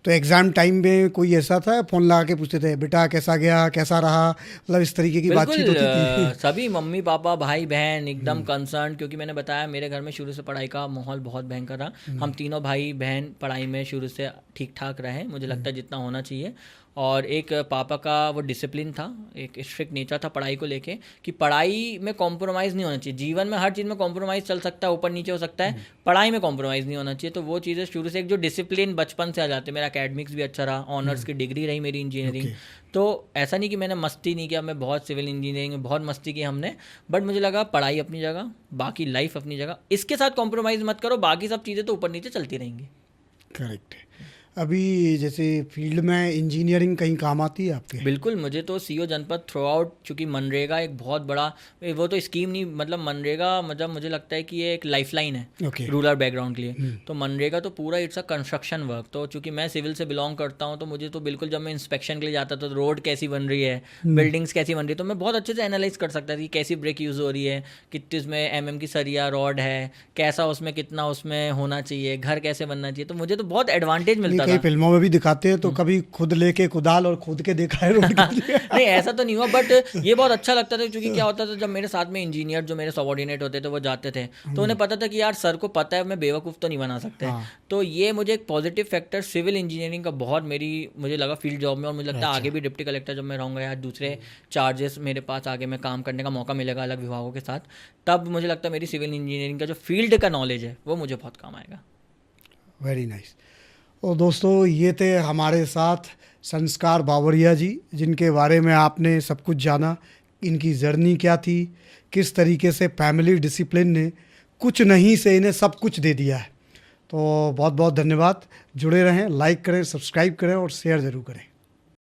तो एग्ज़ाम टाइम में कोई ऐसा था, फ़ोन लगा के पूछते थे बेटा कैसा गया, कैसा रहा, मतलब इस तरीके की बातचीत होती थी? सभी मम्मी पापा भाई बहन एकदम कंसर्न, क्योंकि मैंने बताया मेरे घर में शुरू से पढ़ाई का माहौल बहुत भयंकर रहा। हम तीनों भाई बहन पढ़ाई में शुरू से ठीक ठाक रहे, मुझे लगता है जितना होना चाहिए। और एक पापा का वो डिसिप्लिन था, एक स्ट्रिक्ट नेचर था पढ़ाई को लेके, कि पढ़ाई में कॉम्प्रोमाइज़ नहीं होना चाहिए। जीवन में हर चीज़ में कॉम्प्रोमाइज़ चल सकता है, ऊपर नीचे हो सकता है, पढ़ाई में कॉम्प्रोमाइज़ नहीं होना चाहिए। तो वो चीज़ें शुरू से एक जो डिसिप्लिन बचपन से आ जाते हैं। मेरा एकेडमिक्स भी अच्छा रहा, ऑनर्स की डिग्री रही मेरी इंजीनियरिंग। तो ऐसा नहीं कि मैंने मस्ती नहीं किया, मैं बहुत सिविल इंजीनियरिंग में बहुत मस्ती की हमने, बट मुझे लगा पढ़ाई अपनी जगह, बाकी लाइफ अपनी जगह, इसके साथ कॉम्प्रोमाइज़ मत करो, बाकी सब चीज़ें तो ऊपर नीचे चलती रहेंगी। करेक्ट है। अभी जैसे फील्ड में इंजीनियरिंग कहीं काम आती है आपके? बिल्कुल, मुझे तो सीओ जनपद थ्रू आउट, चूँकि मनरेगा एक बहुत बड़ा, वो तो स्कीम नहीं, मतलब मनरेगा मतलब मुझे लगता है कि ये एक लाइफलाइन है रूरल बैकग्राउंड के लिए। तो मनरेगा तो पूरा इट्स अ कंस्ट्रक्शन वर्क। तो चूँकि मैं सिविल से बिलोंग करता हूँ तो मुझे तो बिल्कुल, जब मैं इंस्पेक्शन के लिए जाता था तो रोड कैसी बन रही है, बिल्डिंग्स कैसी बन रही है, तो मैं बहुत अच्छे से एनालाइज कर सकता था कि कैसी ब्रिक यूज़ हो रही है, कितने उसमें MM की सरिया रॉड है, कैसा उसमें कितना उसमें होना चाहिए, घर कैसे बनना चाहिए। तो मुझे तो बहुत एडवांटेज मिलता था। कई फिल्मों में भी दिखाते हैं, तो कभी खुद लेके कुदाल और खुद के देखा है रोड नहीं, ऐसा तो नहीं हुआ, बट ये बहुत अच्छा लगता था, क्योंकि क्या होता था जब मेरे साथ में इंजीनियर जो मेरे सबऑर्डिनेट होते थे वो जाते थे, तो उन्हें पता था कि यार सर को पता है, मैं बेवकूफ़ तो नहीं बना सकते। तो ये मुझे एक पॉजिटिव फैक्टर सिविल इंजीनियरिंग का बहुत मुझे लगा फील्ड जॉब में, और मुझे लगता है आगे भी डिप्टी कलेक्टर जब मैं रहूँगा या दूसरे चार्जेस मेरे पास आगे मैं काम करने का मौका मिलेगा अलग विभागों के साथ, तब मुझे लगता है मेरी सिविल इंजीनियरिंग का जो फील्ड का नॉलेज है वो मुझे बहुत काम आएगा। Very nice. और दोस्तों, ये थे हमारे साथ संस्कार बावरिया जी, जिनके बारे में आपने सब कुछ जाना, इनकी जर्नी क्या थी, किस तरीके से फैमिली डिसिप्लिन ने कुछ नहीं से इन्हें सब कुछ दे दिया है। तो बहुत बहुत धन्यवाद। जुड़े रहें, लाइक करें, सब्सक्राइब करें और शेयर ज़रूर करें।